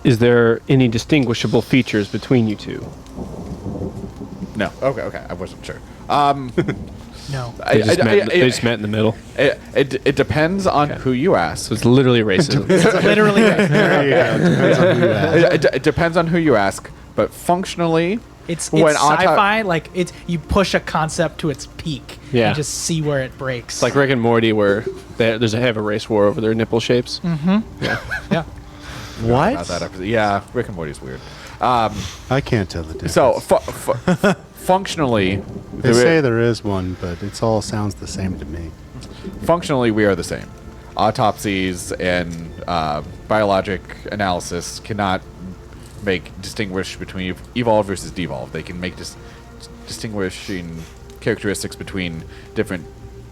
Is there any distinguishable features between you two? No. Okay. I wasn't sure. No. They just met in the middle. It depends on who you ask. So it's literally racism. It's literally There you go. Depends on who you ask. It depends on who you ask, but functionally, It's when sci-fi. Like you push a concept to its peak and just see where it breaks. It's like Rick and Morty, where they have a race war over their nipple shapes. yeah. What? About that episode. Yeah, Rick and Morty's weird. I can't tell the difference. So functionally, they say there is one, but it all sounds the same to me. Functionally, we are the same. Autopsies and biologic analysis cannot distinguish between evolved versus devolved. They can make distinguishing characteristics between different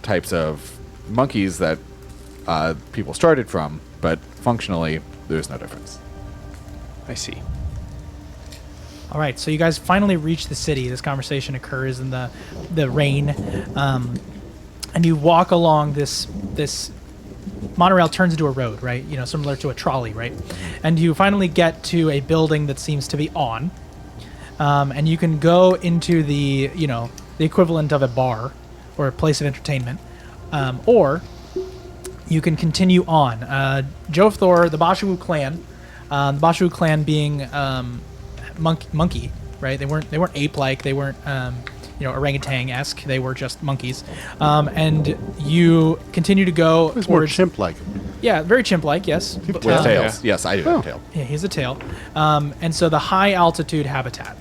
types of monkeys that people started from, but functionally, there's no difference. I see. All right, so you guys finally reach the city. This conversation occurs in the rain, and you walk along this monorail turns into a road, right? You know, similar to a trolley, right? And you finally get to a building that seems to be on, and you can go into the equivalent of a bar or a place of entertainment, or you can continue on. Jofthor, the Bashawu clan being monkey, right? They weren't ape-like. They weren't orangutan-esque. They were just monkeys. And you continue to go. It's more chimp-like. Yeah, very chimp-like. Yes. With tails. Yes, I do have a tail. Yeah, he has a tail. And so the high altitude habitat,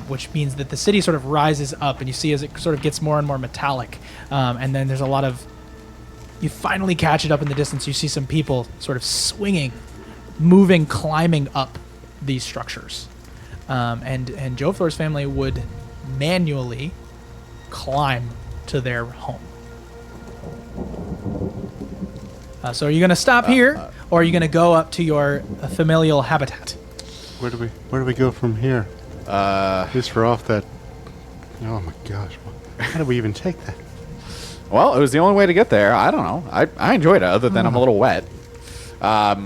which means that the city sort of rises up, and you see as it sort of gets more and more metallic. And then there's a lot of. You finally catch it up in the distance. You see some people sort of swinging, moving, climbing up these structures. and Joe Thor's family would manually climb to their home. So are you going to stop here, or are you going to go up to your familial habitat? Where do we go from here? Just we're off that. Oh my gosh! How do we even take that? Well, it was the only way to get there. I don't know. I enjoyed it, other than I'm a little wet. How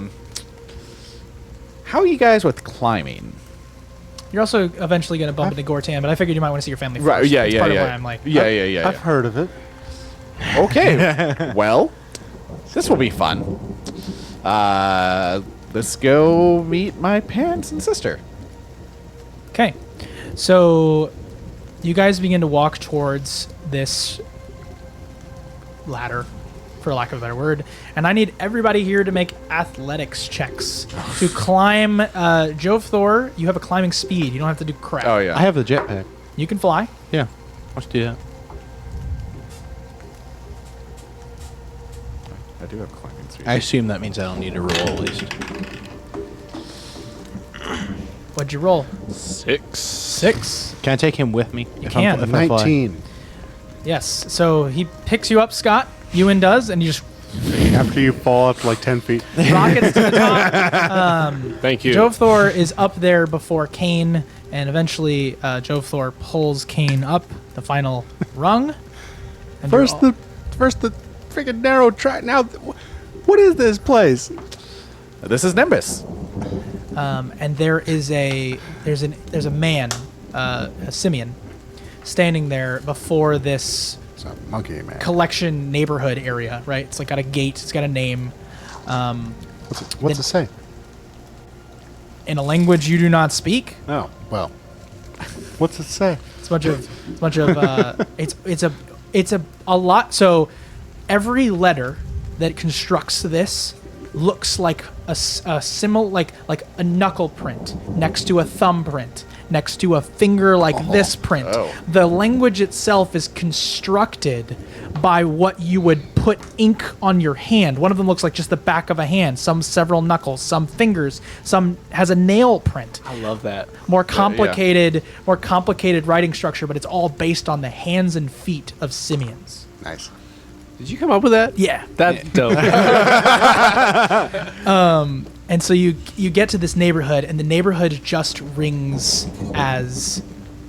are you guys with climbing? You're also eventually going to bump into Gortan, but I figured you might want to see your family first. Right? Yeah, That's yeah, part yeah. of why I'm like, yeah. I've heard of it. Okay. Well, this will be fun. Let's go meet my parents and sister. Okay, so you guys begin to walk towards this ladder, for lack of a better word, and I need everybody here to make athletics checks to climb. Joe Thor, you have a climbing speed. You don't have to do crap. Oh yeah. I have the jetpack. You can fly. Yeah. Let's do that. I do have climbing speed. I assume that means I don't need to roll at least. What'd you roll? 6. Can I take him with me? You can. if I fly? 19. Yes. So he picks you up, Scott. Ewan does, and you just After you fall up to like 10 feet. rockets to the top. Thank you. Jove Thor is up there before Kane, and eventually Jove Thor pulls Kane up the final rung. And you're First all- the freaking narrow track. Now, what is this place? This is Nimbus. and there's a man, a simian, standing there before this It's a monkey man. collection neighborhood area. Right? It's like got a gate. It's got a name. What's it say? In a language you do not speak. Oh, well. What's it say? It's a lot. So every letter that constructs this looks like a similar, like a knuckle print next to a thumb print next to a finger like this print. Oh. The language itself is constructed by what you would put ink on your hand. One of them looks like just the back of a hand, some several knuckles, some fingers, some has a nail print. I love that. More complicated writing structure, but it's all based on the hands and feet of simians. Nice. Did you come up with that? Yeah. That's dope. And so you get to this neighborhood, and the neighborhood just rings as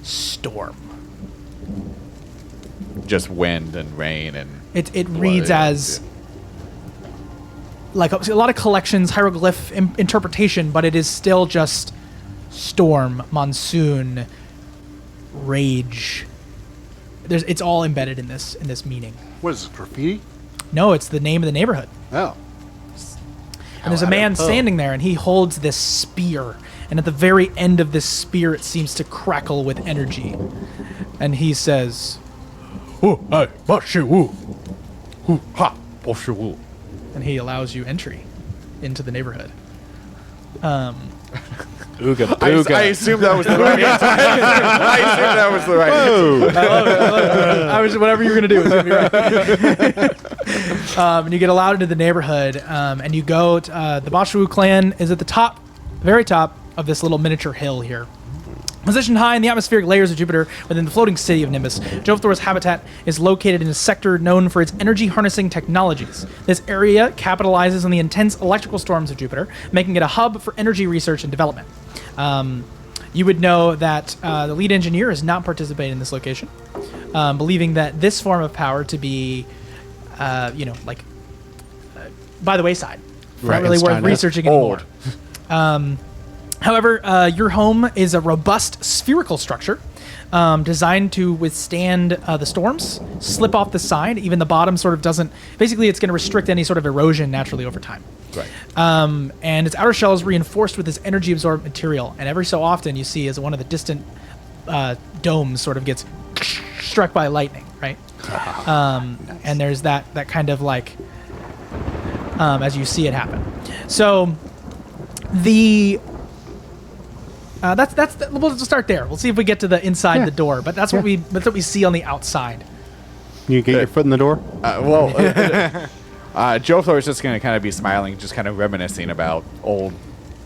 storm. Just wind and rain and It reads yeah, as like a lot of collections, hieroglyph interpretation, but it is still just storm, monsoon, rage. It's all embedded in this meaning. What is this, graffiti? No, it's the name of the neighborhood. Oh. And there's a man standing there, and he holds this spear. And at the very end of this spear, it seems to crackle with energy. And he says, Oh, hey, Bashu. Ha, Bashu. and he allows you entry into the neighborhood. Ooga I booga. assume that was the right answer. I assume that was the right answer. I was whatever you were gonna do was gonna be right. And you get allowed into the neighborhood, and you go. The Bashu clan is at the top, very top of this little miniature hill here. Positioned high in the atmospheric layers of Jupiter within the floating city of Nimbus, Jove Thor's habitat is located in a sector known for its energy harnessing technologies. This area capitalizes on the intense electrical storms of Jupiter, making it a hub for energy research and development. You would know that the lead engineer is not participating in this location, believing that this form of power to be, by the wayside. Right, Not really it's worth kinda researching old. anymore. However, your home is a robust spherical structure designed to withstand the storms, slip off the side. Even the bottom sort of doesn't. Basically, it's going to restrict any sort of erosion naturally over time. Right. And its outer shell is reinforced with this energy-absorbed material. And every so often, you see as one of the distant domes sort of gets struck by lightning, right? Nice. And there's that kind of like as you see it happen. So the we'll just start there. We'll see if we get to the inside the door, but that's what we see on the outside. You get your foot in the door? Joe Thor is just going to kind of be smiling, just kind of reminiscing about old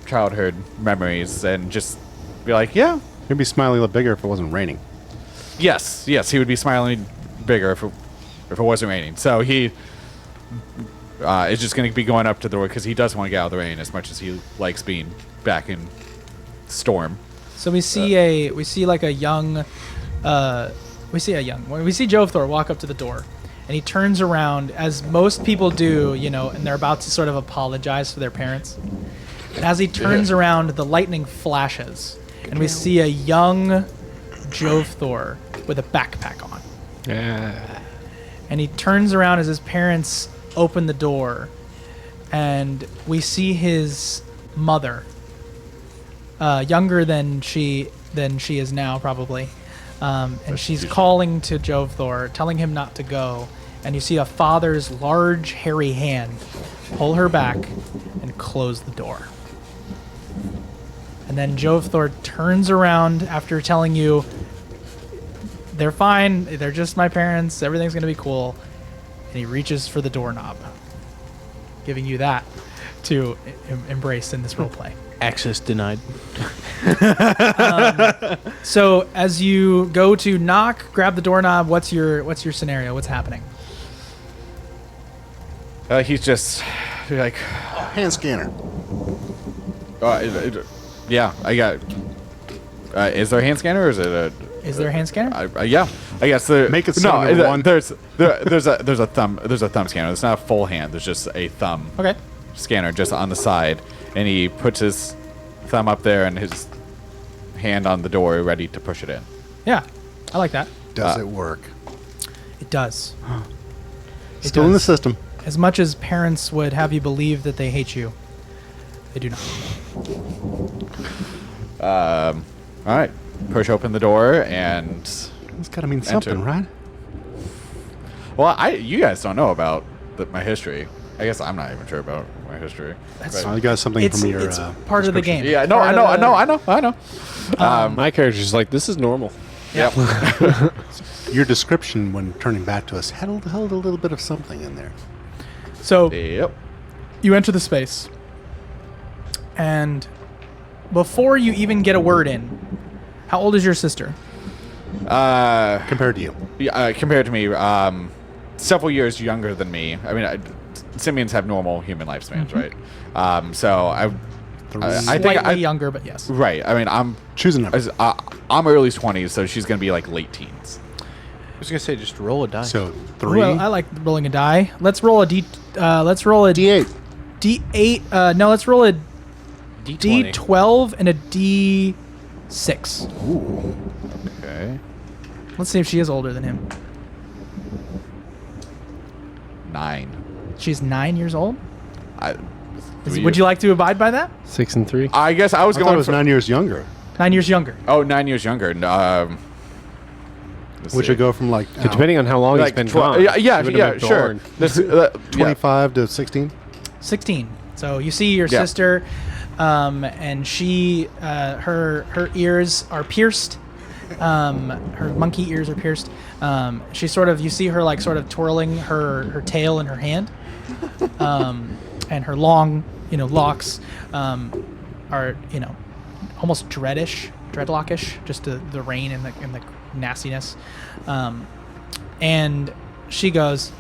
childhood memories and just be like, yeah, He'd be smiling a little bigger if it wasn't raining. yes, he would be smiling bigger if it wasn't raining. So he is just going to be going up to the door because he does want to get out of the rain as much as he likes being back in storm. So we see we see Jovthor walk up to the door, and he turns around as most people do, and they're about to sort of apologize to their parents. And as he turns around, the lightning flashes, and we see a young Jovthor with a backpack on. Yeah. And he turns around as his parents open the door, and we see his mother, younger than she is now, probably. And she's calling to Jovthor, telling him not to go. And you see a father's large, hairy hand pull her back and close the door. And then Jovthor turns around after telling you, they're fine, they're just my parents, everything's going to be cool. And he reaches for the doorknob, giving you that to embrace in this roleplay. Access denied. So as you go to knock, grab the doorknob, what's your scenario? What's happening? He's just like, Hand scanner. yeah, I got. Is there a hand scanner or is it a? Is there a hand scanner? Yeah, I guess the Make it so number one. There's a thumb scanner. It's not a full hand. There's just a thumb Okay. scanner just on the side, and he puts his thumb up there and his hand on the door, ready to push it in. Yeah, I like that. Does it work? It does. It Still in the does. system. As much as parents would have you believe that they hate you, they do not. All right, push open the door and. It's got to mean something, Enter. right? Well, you guys don't know about my history. I guess I'm not even sure about my history. That's- Oh, you got something It's from your part of the game. Yeah, no, Part I of know. the- My character's like, this is normal. Yep. Your description when turning back to us held a little bit of something in there. So Yep. you enter the space, and before you even get a word in, how old is your sister? Compared to you. Compared to me, several years younger than me. I mean, simians have normal human lifespans, right? So I think Slightly younger, but yes. right. I mean, I'm Choose a number. I'm early 20s, so she's gonna be like late teens. I was gonna say just roll a die. So 3. Well, I like rolling a die. Let's roll a let's roll a D8. D8. No, let's roll a D20. D12 and a D6. Okay. Let's see if she is older than him. 9. She's 9 years old. Would Would you like to abide by that? 6 and 3. I guess I was I thought going it was for 9 years younger. 9 years younger. 9 years younger. Which would go from like Depending on how long he's been gone. Yeah, she would've been sure. born. This, 25 to 16. 16. So you see your sister, and she, her ears are pierced. Her monkey ears are pierced. She you see her like sort of twirling her tail in her hand, and her long, locks, are almost dreadlockish, just the rain and the nastiness, and she goes,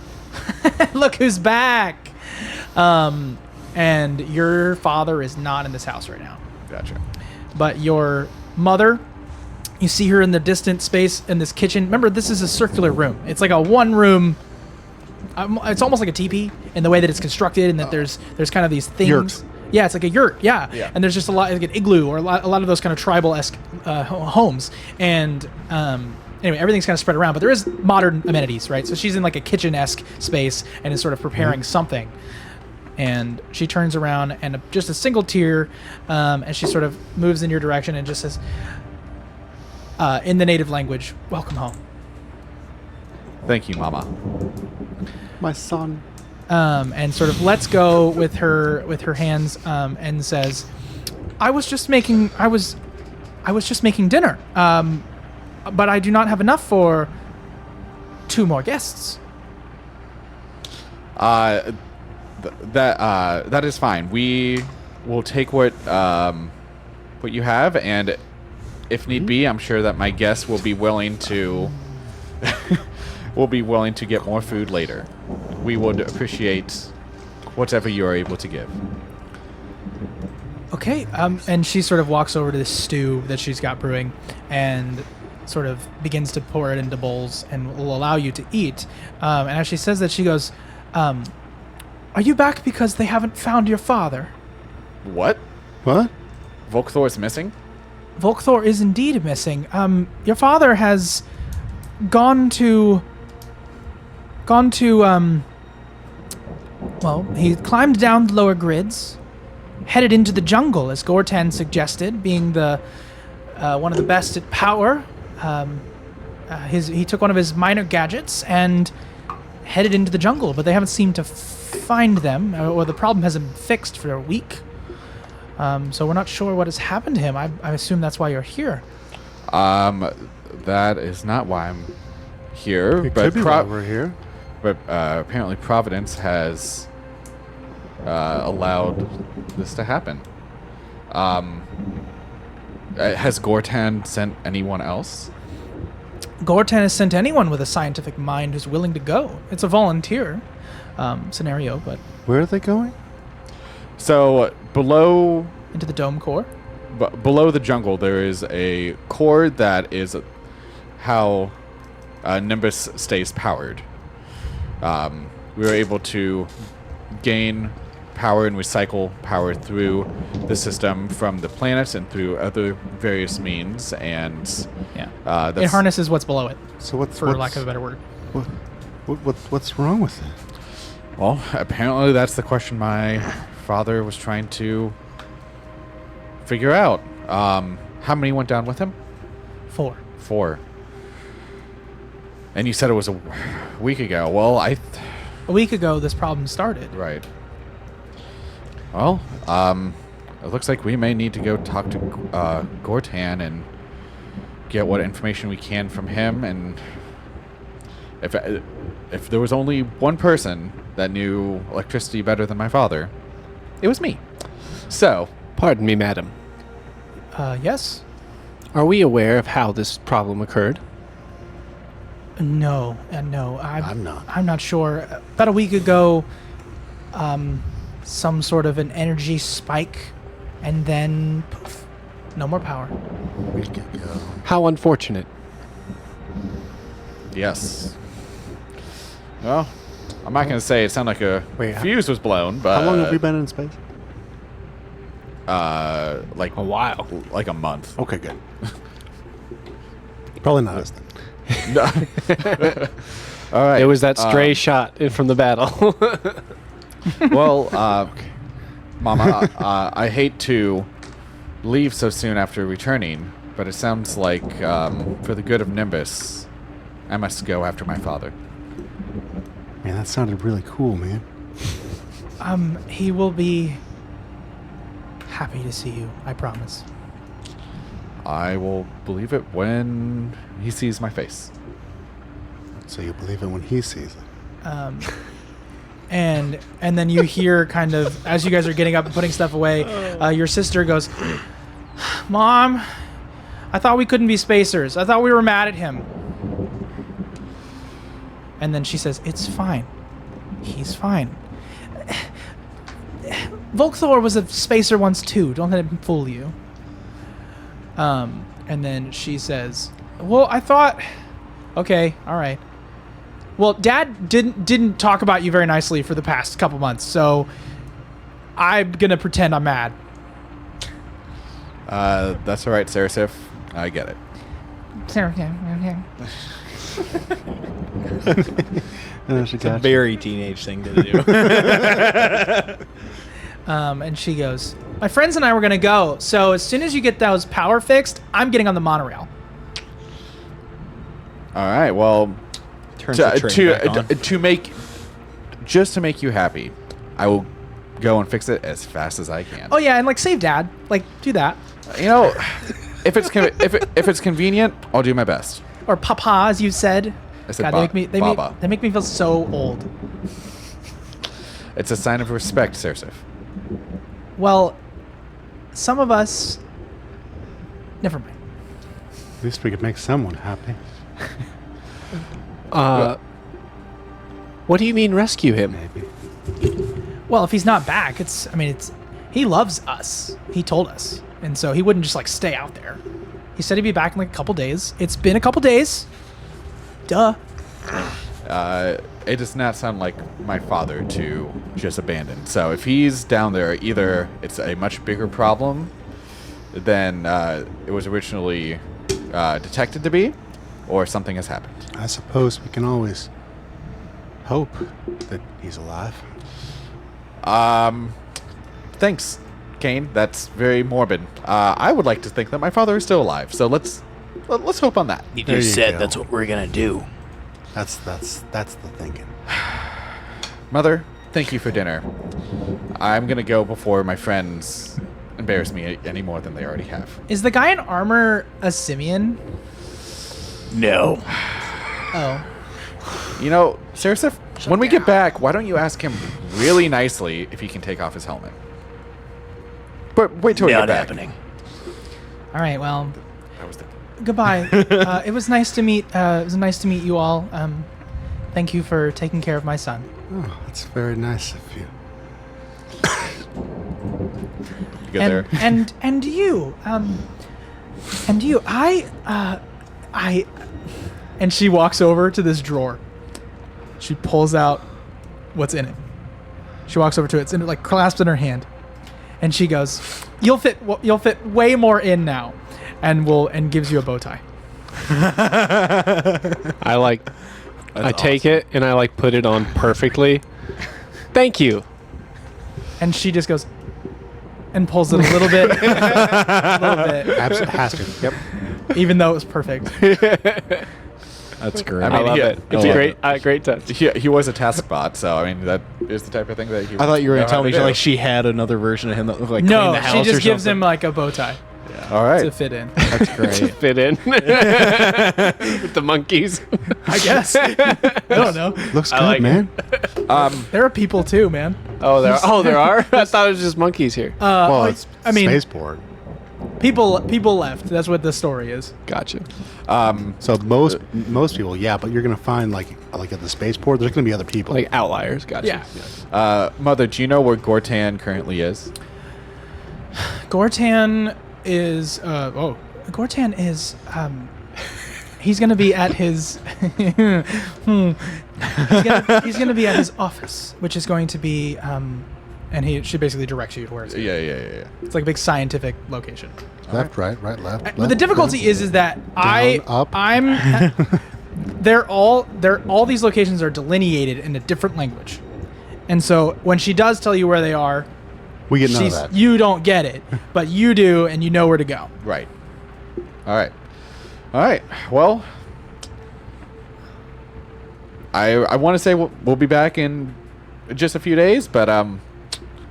"Look who's back!" And your father is not in this house right now. Gotcha. But your mother, you see her in the distant space in this kitchen. Remember, this is a circular room. It's like a one-room. It's almost like a teepee in the way that it's constructed, and that there's kind of these things. Yurt. Yeah, it's like a yurt. Yeah. Yeah. And there's just a lot like an igloo or a lot of those kind of tribal-esque homes. And anyway, everything's kind of spread around, but there is modern amenities, right? So she's in like a kitchen-esque space and is sort of preparing something. And she turns around and just a single tear, and she sort of moves in your direction and just says, in the native language, "Welcome home." Thank you, Mama. My son. And sort of lets go with her hands, and says, I was just making dinner, but I do not have enough for 2 more guests." That is fine. We will take what you have, and if need be, I'm sure that my guests will be willing to get more food later. We would appreciate whatever you are able to give. Okay, and she sort of walks over to this stew that she's got brewing and sort of begins to pour it into bowls and will allow you to eat. And as she says that, she goes, are you back because they haven't found your father? What? What? Volkthor's missing? Volkthor is indeed missing. Your father has gone to, well, he climbed down the lower grids, headed into the jungle, as Gortan suggested, being the one of the best at power. He took one of his minor gadgets and headed into the jungle, but they haven't seemed to find them, or the problem hasn't been fixed for a week. So we're not sure what has happened to him. I assume that's why you're here. That is not why I'm here. It but could be why we're here. But apparently Providence has allowed this to happen. Has Gortan sent anyone else? Gortan has sent anyone with a scientific mind who's willing to go. It's a volunteer scenario, but Where are they going? So below into the dome core. below the jungle, there is a core that is how Nimbus stays powered. We were able to gain power and recycle power through the system from the planets and through other various means, and Yeah. It that's harnesses what's below it, So what's for lack of a better word. what's wrong with it? well, apparently that's the question my father was trying to figure out. How many went down with him? 4. 4. And you said it was a week ago. Well, A week ago, this problem started. right. Well, it looks like we may need to go talk to Gortan and get what information we can from him. And if there was only one person that knew electricity better than my father, it was me. So, Pardon me, madam. Yes? Are we aware of how this problem occurred? No. No. I'm not. I'm not sure. About a week ago, some sort of an energy spike, and then poof, no more power. We could go. How unfortunate. yes. Well, I'm not going to say it sounded like a Wait, fuse was blown, but How long have we been in space? like A while. like a month. Okay, good. Probably not us then. All right. It was that stray shot in from the battle. Well, Mama, I hate to leave so soon after returning, but it sounds like for the good of Nimbus, I must go after my father. Man, that sounded really cool, man. He will be happy to see you, I promise. I will believe it when he sees my face. So you believe it when he sees it. And then you hear kind of, as you guys are getting up and putting stuff away, your sister goes, Mom, I thought we couldn't be spacers. I thought we were mad at him. And then she says, it's fine. He's fine. Volkthor was a spacer once too. Don't let him fool you. And then she says, well, I thought, okay, all right. Well, Dad didn't talk about you very nicely for the past couple months, so I'm gonna pretend I'm mad. That's all right, Sarasif. I get it. She It's a got you. very teenage thing to do. And she goes, my friends and I were gonna go, so as soon as you get those power fixed, I'm getting on the monorail. All right. Well, Turns the train back on. to make you happy, I will go and fix it as fast as I can. Oh yeah, and like save Dad, like do that, You know, if it's if it's convenient, I'll do my best. or Papa, as you said. I said God, they Baba. make me feel so old. It's a sign of respect, Cersif. Well, some of us. Never mind. At least we could make someone happy. What do you mean rescue him? Maybe. Well, if he's not back, he loves us. He told us. And so he wouldn't just like stay out there. He said he'd be back in like a couple days. It's been a couple days. Duh. It does not sound like my father to just abandon. So if he's down there, either it's a much bigger problem than it was originally detected to be, or something has happened. I suppose we can always hope that he's alive. Thanks, Kane. That's very morbid. I would like to think that my father is still alive. So let's hope on that. You There just you said go. that's what we're gonna do. That's the thinking. Mother, thank you for dinner. I'm gonna go before my friends embarrass me any more than they already have. Is the guy in armor a simian? No. Oh. You know, Sarasif, when we get back, why don't you ask him really nicely if he can take off his helmet? But wait till we Not get back. happening. All right. Well, I was thinking. goodbye. It was nice to meet. It was nice to meet you all. Thank you for taking care of my son. Oh, that's very nice of you. You get there. And you. And you. And she walks over to this drawer. She pulls out what's in it. She walks over to it. It's in, like clasped in her hand, and she goes, "You'll fit way more in now," and gives you a bow tie. I take it and I like put it on perfectly. Thank you. And she just goes and pulls it a little bit, Absolutely has to. Yep. even though it was perfect. That's great. I I mean, love yeah, it. It's a great touch. He was a task bot, so I mean that is the type of thing that he. I thought you were know gonna tell how me to do. like she had another version of him that looked like No, clean the house she or just gives something. him like a bow tie All right. to fit in. That's To great. fit in with the monkeys. I guess. I don't know. Looks I good, like it. man. There are people too, man. Oh, there are. I thought it was just monkeys here. Well, it's I mean, spaceport. people left. That's what the story is. Gotcha. So most people, yeah, but you're gonna find like at the spaceport, there's gonna be other people. Like outliers. Gotcha. Yeah. Mother, do you know where Gortan currently is? Gortan is. Gortan is. He's gonna be at his. He's gonna be at his office, which is going to be. And she basically directs you to where it's. Yeah. It's like a big scientific location. left, right, left. But the left, difficulty right. is that up. they're all these locations are delineated in a different language, and so when she does tell you where they are, We get none of that. you don't get it, but you do, and you know where to go. Right. All right. Well, I want to say we'll be back in just a few days, but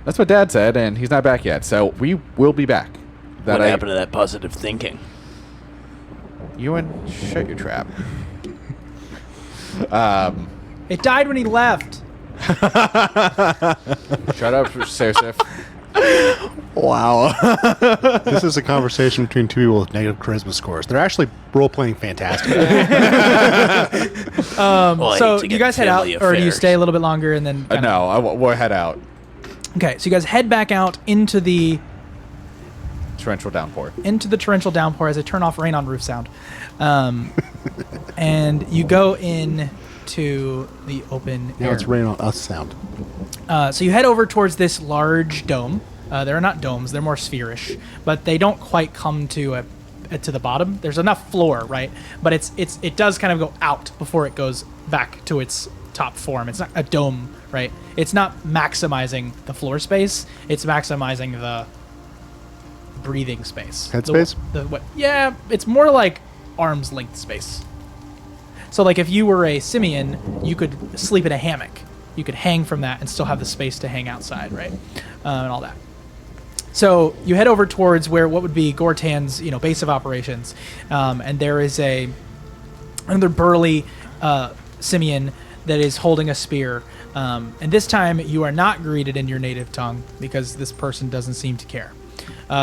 that's what Dad said, and he's not back yet. So we will be back. What happened to that positive thinking? Ewan, shut your trap. It died when he left. Shut up, Cersif. Wow. This is a conversation between two people with negative charisma scores. They're actually role-playing fantastic. Well, I So hate to you get guys head out, family or do you affairs. stay a little bit longer and then? No, we'll head out. Okay, so you guys head back out into the Torrential downpour. torrential downpour as I turn off rain on roof sound, and you go in to the open Now air. it's rain on us sound. So you head over towards this large dome. They're not domes; they're more spherish, but they don't quite come to the bottom. There's enough floor, right? But it does kind of go out before it goes back to its top form. It's not a dome, right? It's not maximizing the floor space. It's maximizing the breathing space. Headspace? Yeah, it's more like arm's length space. So like if you were a simian, you could sleep in a hammock. You could hang from that and still have the space to hang outside, right? And all that. So you head over towards what would be Gortan's, base of operations, and there is another burly simian that is holding a spear. And this time you are not greeted in your native tongue because this person doesn't seem to care.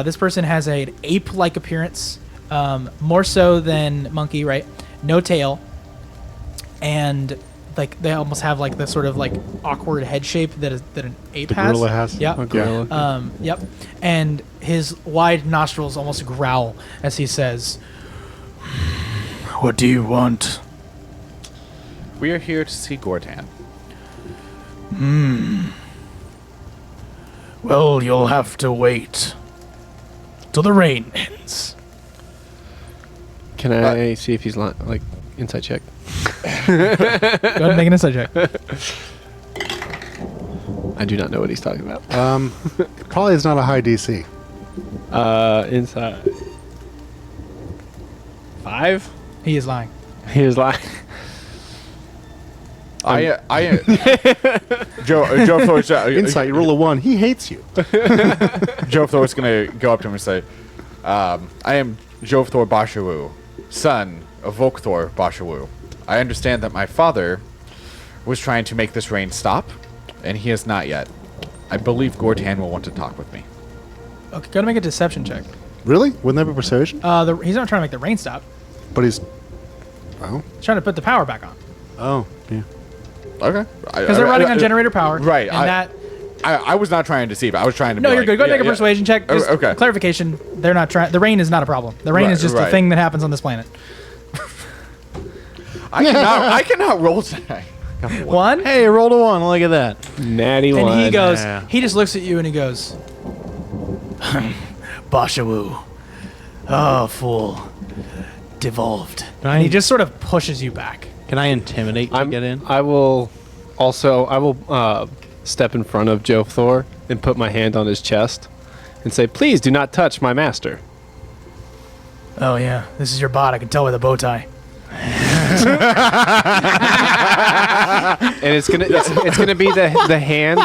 This person has an ape-like appearance, more so than monkey, right? No tail, and like they almost have like the sort of like awkward head shape that an ape has. gorilla has? Yep. A gorilla. Yep. And his wide nostrils almost growl as he says, "What do you want?" We are here to see Gortan. Well, you'll have to wait till the rain ends. Can I see if he's like inside check? Go ahead and make an insight check. I do not know what he's talking about. Probably is not a high DC. Inside 5. He is lying. He is like, Joe Thor's Insight, you roll a 1. He hates you. Joe Thor's gonna go up to him and say, "I am Joe Thor Bashawu, son of Volkthor Bashawu. I understand that my father was trying to make this rain stop, and he has not yet. I believe Gortan will want to talk with me." Okay, go to make a deception check. Really? Wouldn't that be persuasion? He's not trying to make the rain stop. But he's... Oh. He's trying to put the power back on. Oh, yeah. Okay. Because they're running on generator power. Right. And I was not trying to deceive. I was trying to. No, be you're like, good. Go ahead and make a yeah. persuasion check. Just Okay. clarification. They're not trying. The rain is not a problem. The rain is just a Right. thing that happens on this planet. I cannot roll today. 1. Hey, rolled a 1. Look at that. natty And one. he goes, Yeah. he just looks at you and he goes, Bashawu. Oh, fool. Devolved. And he just sort of pushes you back. Can I intimidate to get in? I will step in front of Joe Thor and put my hand on his chest and say, "Please do not touch my master." Oh, yeah. This is your bot. I can tell by the bow tie. And it's gonna be the hand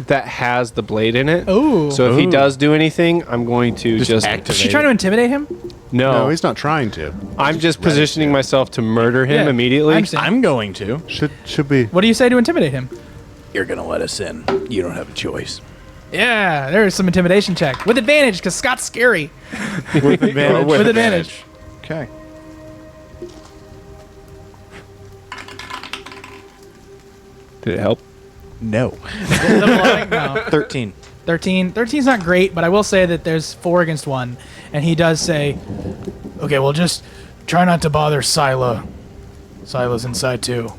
that has the blade in it. Ooh. So if he does do anything, I'm going to just activate. Is she trying to intimidate him? No, he's not trying to. I'm just positioning myself to murder him Yeah, immediately. I understand. I'm going to. Should be... What do you say to intimidate him? You're gonna let us in. You don't have a choice. Yeah, there's some intimidation check. With advantage, because Scott's scary. With advantage. With advantage. Okay. Did it help? No. No. 13. 13. 13's not great, but I will say that there's 4 against 1. And he does say, okay, well, just try not to bother Sila. Sila's inside, too.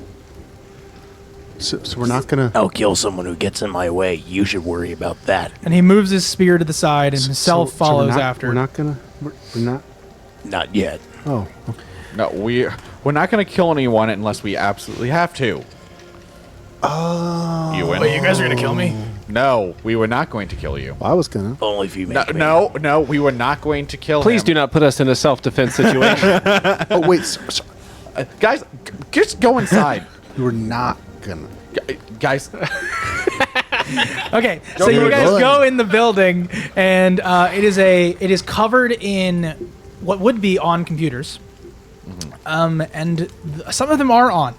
So we're not going to... I'll kill someone who gets in my way. You should worry about that. And he moves his spear to the side, and himself follows after. We're not going to... We're not... Not yet. Oh, okay. No, we're not going to kill anyone unless we absolutely have to. Oh. You win. Wait, you guys are going to kill me? No, we were not going to kill you. Well, I was going to. Only if you make me. No, we were not going to kill Please him. do not put us in a self-defense situation. Oh, wait. Guys, just go inside. You were not going to... Guys, Okay, so you guys go in the building, and it is covered in what would be on computers, and some of them are on,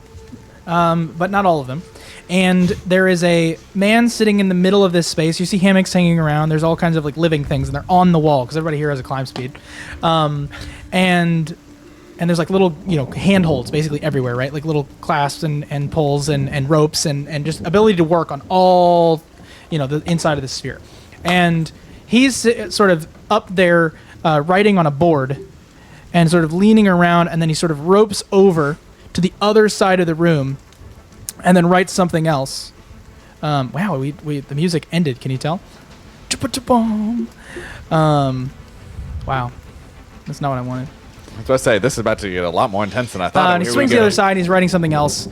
but not all of them. And there is a man sitting in the middle of this space. You see hammocks hanging around. There's all kinds of like living things, and they're on the wall because everybody here has a climb speed, and there's like little, handholds basically everywhere, right? Like little clasps and pulls and ropes and just ability to work on all, the inside of the sphere. And he's sort of up there writing on a board and sort of leaning around, and then he sort of ropes over to the other side of the room and then writes something else. Wow, the music ended. Can you tell? Wow. That's not what I wanted. I was about to say, this is about to get a lot more intense than I thought. And he swings to the other side. He's writing something else.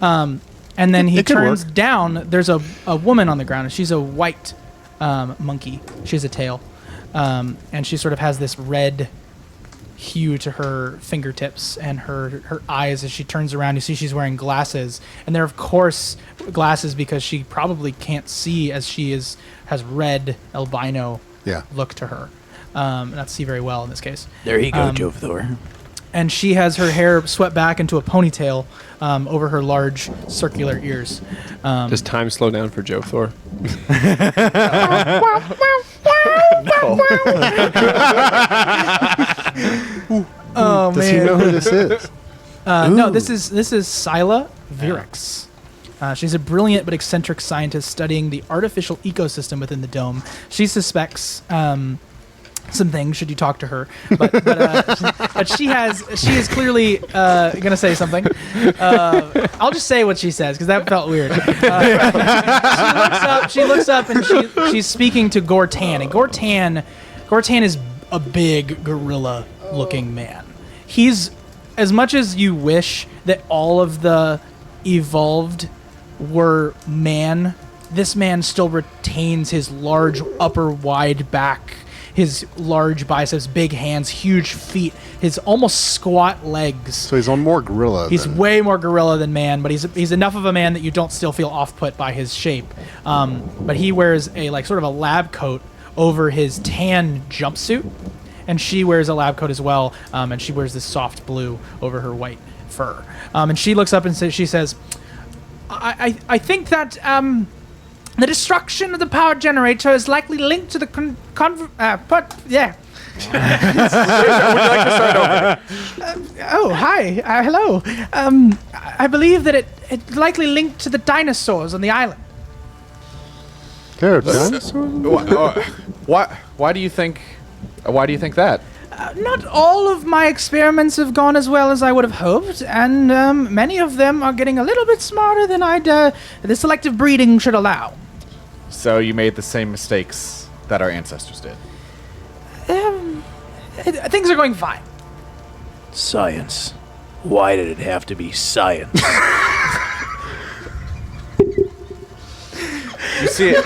And then he turns down. There's a woman on the ground, and she's a white monkey. She has a tail. And she sort of has this red hue to her fingertips and her eyes as she turns around. You see she's wearing glasses. And they're, of course, glasses because she probably can't see as she has red albino look to her. Not see very well in this case. There you go, Joe Thor. And she has her hair swept back into a ponytail over her large circular ears. Does time slow down for Joe Thor? Oh Does man. he know who this is? No, this is Scylla Virex. She's a brilliant but eccentric scientist studying the artificial ecosystem within the dome. She suspects some things should you talk to her, but she is clearly gonna say something. I'll just say what she says because that felt weird. She looks up and she's speaking to Gortan, and Gortan is a big gorilla-looking man. He's, as much as you wish that all of the evolved were man, this man still retains his large upper wide back, his large biceps, big hands, huge feet, his almost squat legs. So he's on more gorilla. He's way more gorilla than man, but he's enough of a man that you don't still feel off-put by his shape. But he wears a sort of a lab coat over his tan jumpsuit, and she wears a lab coat as well, and she wears this soft blue over her white fur. And she looks up and she says, I think that the destruction of the power generator is likely linked to the yeah. Would you like to start over? Oh, hi. Hello. I believe that it likely linked to the dinosaurs on the island. There are dinosaurs? Why do you think that? Not all of my experiments have gone as well as I would have hoped, and many of them are getting a little bit smarter than the selective breeding should allow. So you made the same mistakes that our ancestors did. Things are going fine. Science. Why did it have to be science? You see it.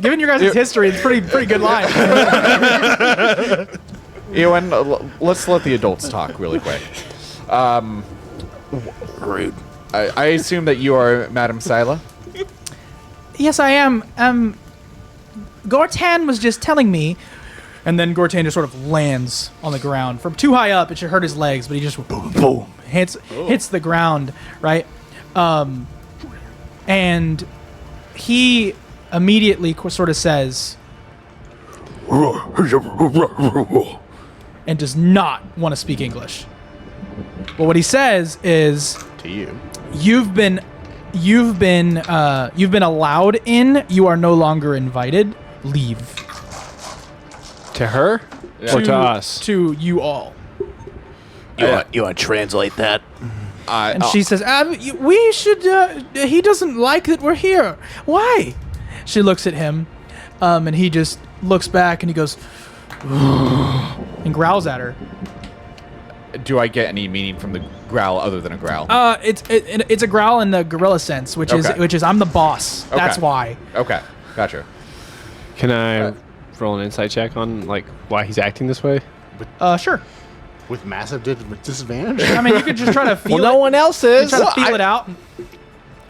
Given your guys' history, it's pretty good line. Ewan, let's let the adults talk really quick. Rude. I assume that you are Madame Scylla? Yes, I am. Gortan was just telling me, and then Gortan just sort of lands on the ground from too high up. It should hurt his legs, but he just boom hits the ground, right? And he immediately sort of says, and does not want to speak English. But what he says is, To you. You've been allowed in. You are no longer invited. Leave. To her or to us? To you all. You want to translate that? And she says, we should, he doesn't like that we're here. Why? She looks at him, and he just looks back and he goes, and growls at her. Do I get any meaning from the growl other than a growl? It's a growl in the gorilla sense, which is I'm the boss. That's why. Okay, gotcha. Can I roll an insight check on why he's acting this way? Sure. With massive disadvantage? I mean, you could just try to feel Well, no one else is. Try to feel it out.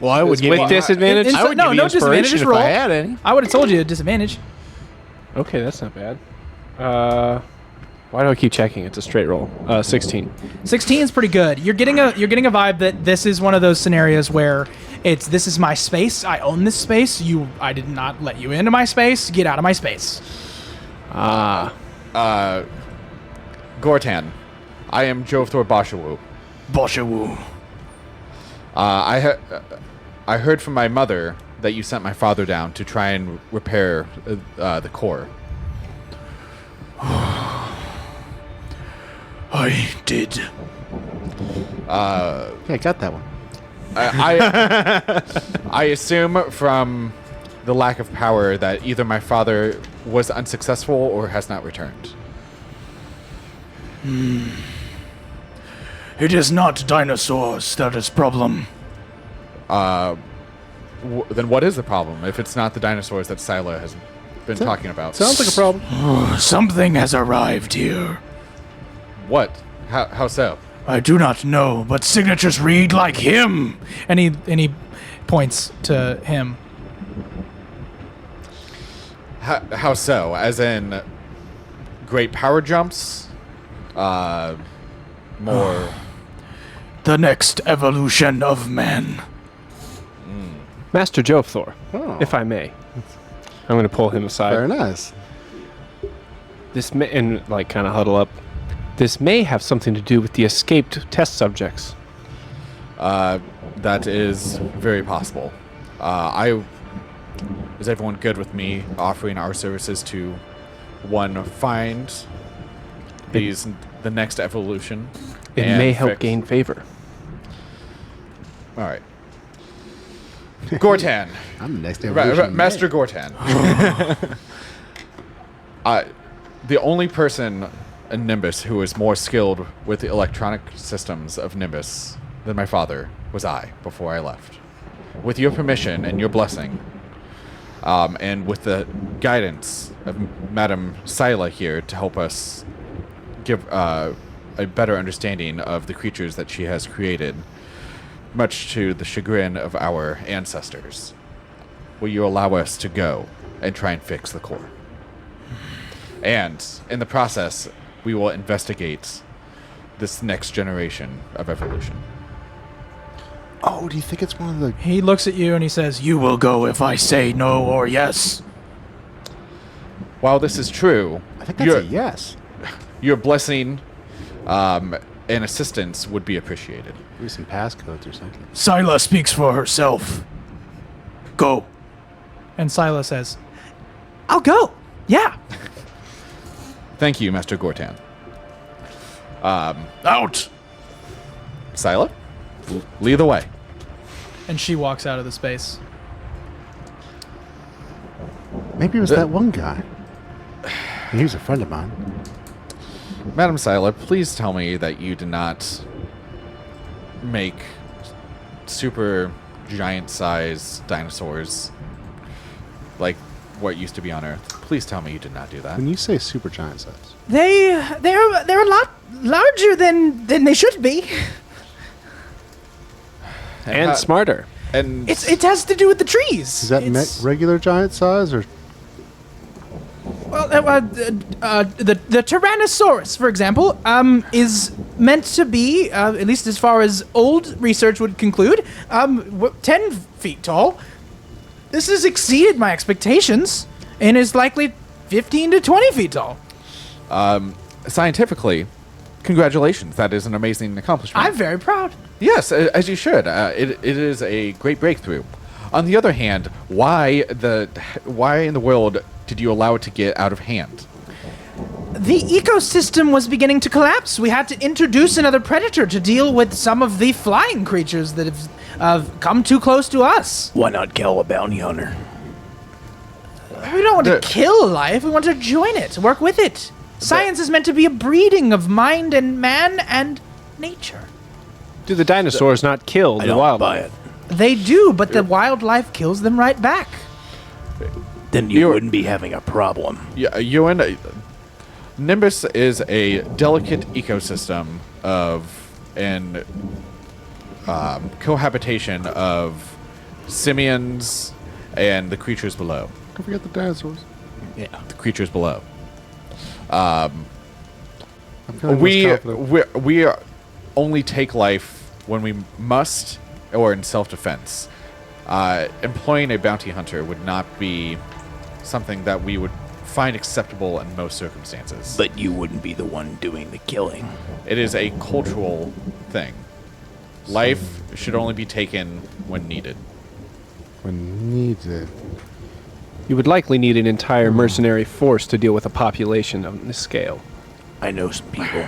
Well, I would give With you disadvantage? I would No, give you no disadvantage, inspiration just if roll. I had any. I would have told you a disadvantage. Okay, that's not bad. Why do I keep checking? It's a straight roll. 16. 16 is pretty good. You're getting a vibe that this is one of those scenarios where this is my space. I own this space. I did not let you into my space. Get out of my space. Gortan, I am Jovthor Bashawu. Boshawu. I heard from my mother that you sent my father down to try and repair the core. I did. Yeah, I got that one. I assume from the lack of power that either my father was unsuccessful or has not returned. It is not dinosaurs that is problem. Then what is the problem if it's not the dinosaurs that Scylla has been talking about? Sounds like a problem. Something has arrived here. What? How so? I do not know, but signatures read like him. And he points to him. How so? As in great power jumps? More... The next evolution of man. Master Jovthor, Oh. if I may. I'm going to pull him aside. Very nice. This may, and like kind of huddle up. This may have something to do with the escaped test subjects. That is very possible. Is everyone good with me offering our services to find the next evolution? It and may help fix- gain favor. All right. Gortan. I'm the next evolution. Master Gortan. The only person in Nimbus who is more skilled with the electronic systems of Nimbus than my father was I before I left. With your permission and your blessing, and with the guidance of Madame Sila here to help us give a better understanding of the creatures that she has created, much to the chagrin of our ancestors, will you allow us to go and try and fix the core? And in the process, we will investigate this next generation of evolution. Oh, do you think it's one of the... He looks at you and he says, You will go if I say no or yes. While this is true, I think that's a yes. your blessing and assistance would be appreciated. Maybe some passcodes or something. Scylla speaks for herself. Go. and Sila says, I'll go. Yeah. Thank you, Master Gortan. Out. Sila, lead the way. And she walks out of the space. Maybe it was that one guy. He was a friend of mine. Madam Sila, please tell me that you did not make super giant size dinosaurs like what used to be on Earth. Please tell me you did not do that. When you say super giant size, They're a lot larger than they should be. And smarter. And It has to do with the trees. is that regular giant size or? Well, the Tyrannosaurus, for example, is meant to be, at least as far as old research would conclude, 10 feet tall. This has exceeded my expectations and is likely 15 to 20 feet tall. scientifically, congratulations. That is an amazing accomplishment. I'm very proud. Yes, as you should. It is a great breakthrough. On the other hand, why in the world did you allow it to get out of hand? The ecosystem was beginning to collapse. We had to introduce another predator to deal with some of the flying creatures that have come too close to us. Why not kill a bounty hunter? We don't want to kill life. We want to join it, work with it. Science is meant to be a breeding of mind and man and nature. Do the dinosaurs not kill I the don't buy wildlife? it. They do, but the wildlife kills them right back. Then you wouldn't be having a problem. Yeah, Nimbus is a delicate ecosystem and cohabitation of simians and the creatures below. Don't forget the dinosaurs. Yeah. The creatures below. I'm feeling less confident. We only take life when we must or in self-defense. Employing a bounty hunter would not be something that we would find acceptable in most circumstances. But you wouldn't be the one doing the killing. It is a cultural thing. Life should only be taken when needed. When needed. You would likely need an entire mercenary force to deal with a population on this scale. I know some people.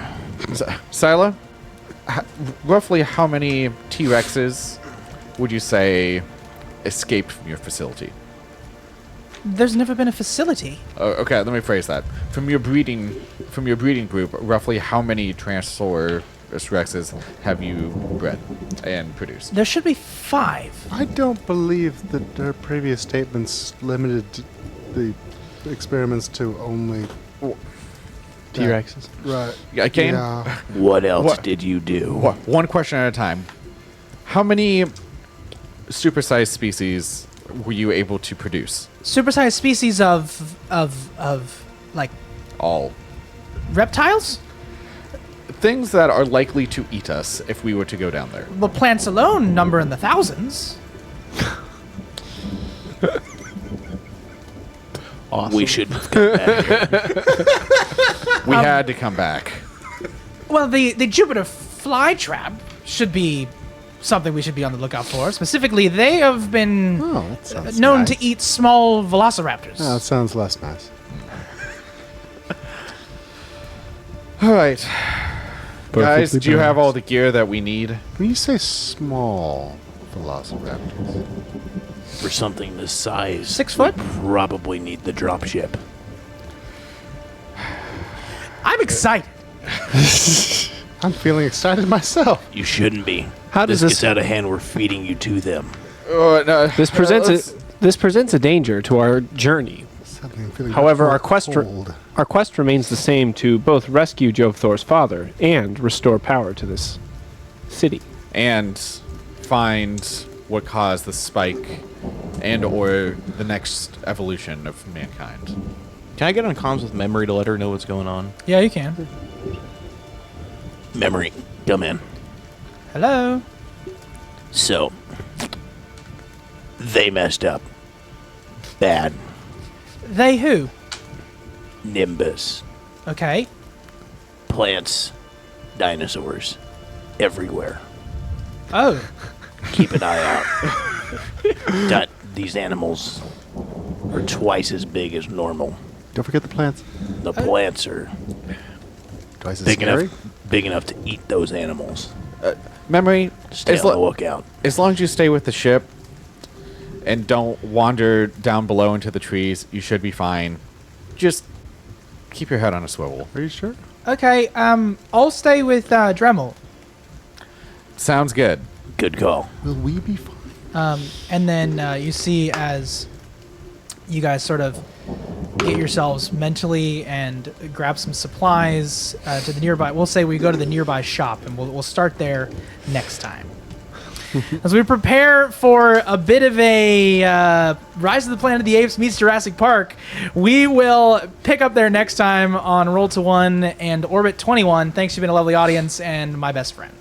Sila, roughly how many T-Rexes would you say escaped from your facility? There's never been a facility. Okay, let me phrase that. From your breeding group, roughly how many Tyrannosaurus Rexes have you bred and produced? There should be 5. I don't believe that her previous statements limited the experiments to only T-Rexes. right. Yeah, Kane? Yeah. What else What? did you do? One question at a time. How many supersized species were you able to produce? Supersized species of like All. reptiles? Things that are likely to eat us if we were to go down there. Well, plants alone number in the thousands. We should have come back here. We had to come back. Well, the Jupiter flytrap should be something we should be on the lookout for. Specifically, they have been Oh, that sounds known nice. to eat small velociraptors. Oh, that sounds less nice. All right. Guys, Perfectly do you have all balanced. the gear that we need? When you say small velociraptors, For something this size, 6 foot? we probably need the dropship. I'm excited. I'm feeling excited myself. You shouldn't be. How does this this- gets out of hand? We're feeding you to them. No, This presents a danger to our journey. Suddenly I'm feeling However, much our more quest cold. our quest remains the same to both rescue Jove Thor's father and restore power to this city. and find what caused the spike and or the next evolution of mankind. Can I get on comms with Memory to let her know what's going on? Yeah, you can. Memory, come in. Hello. So, they messed up. Bad. They who? Nimbus. Okay. Plants. Dinosaurs. Everywhere. Oh. Keep an eye out. These animals are twice as big as normal. Don't forget the plants. The plants are Twice as big scary. enough to eat those animals. Memory, Stay as, on the lo- lookout. as long as you stay with the ship and don't wander down below into the trees, you should be fine. Just keep your head on a swivel. Are you sure? Okay. I'll stay with Dremel. Sounds good. Good call. Will we be fine? And then you see as you guys sort of get yourselves mentally and grab some supplies to the nearby. We'll say we go to the nearby shop, and we'll start there next time. As we prepare for a bit of a Rise of the Planet of the Apes meets Jurassic Park, we will pick up there next time on Roll to One and Orbit 21. Thanks, you've been a lovely audience and my best friend.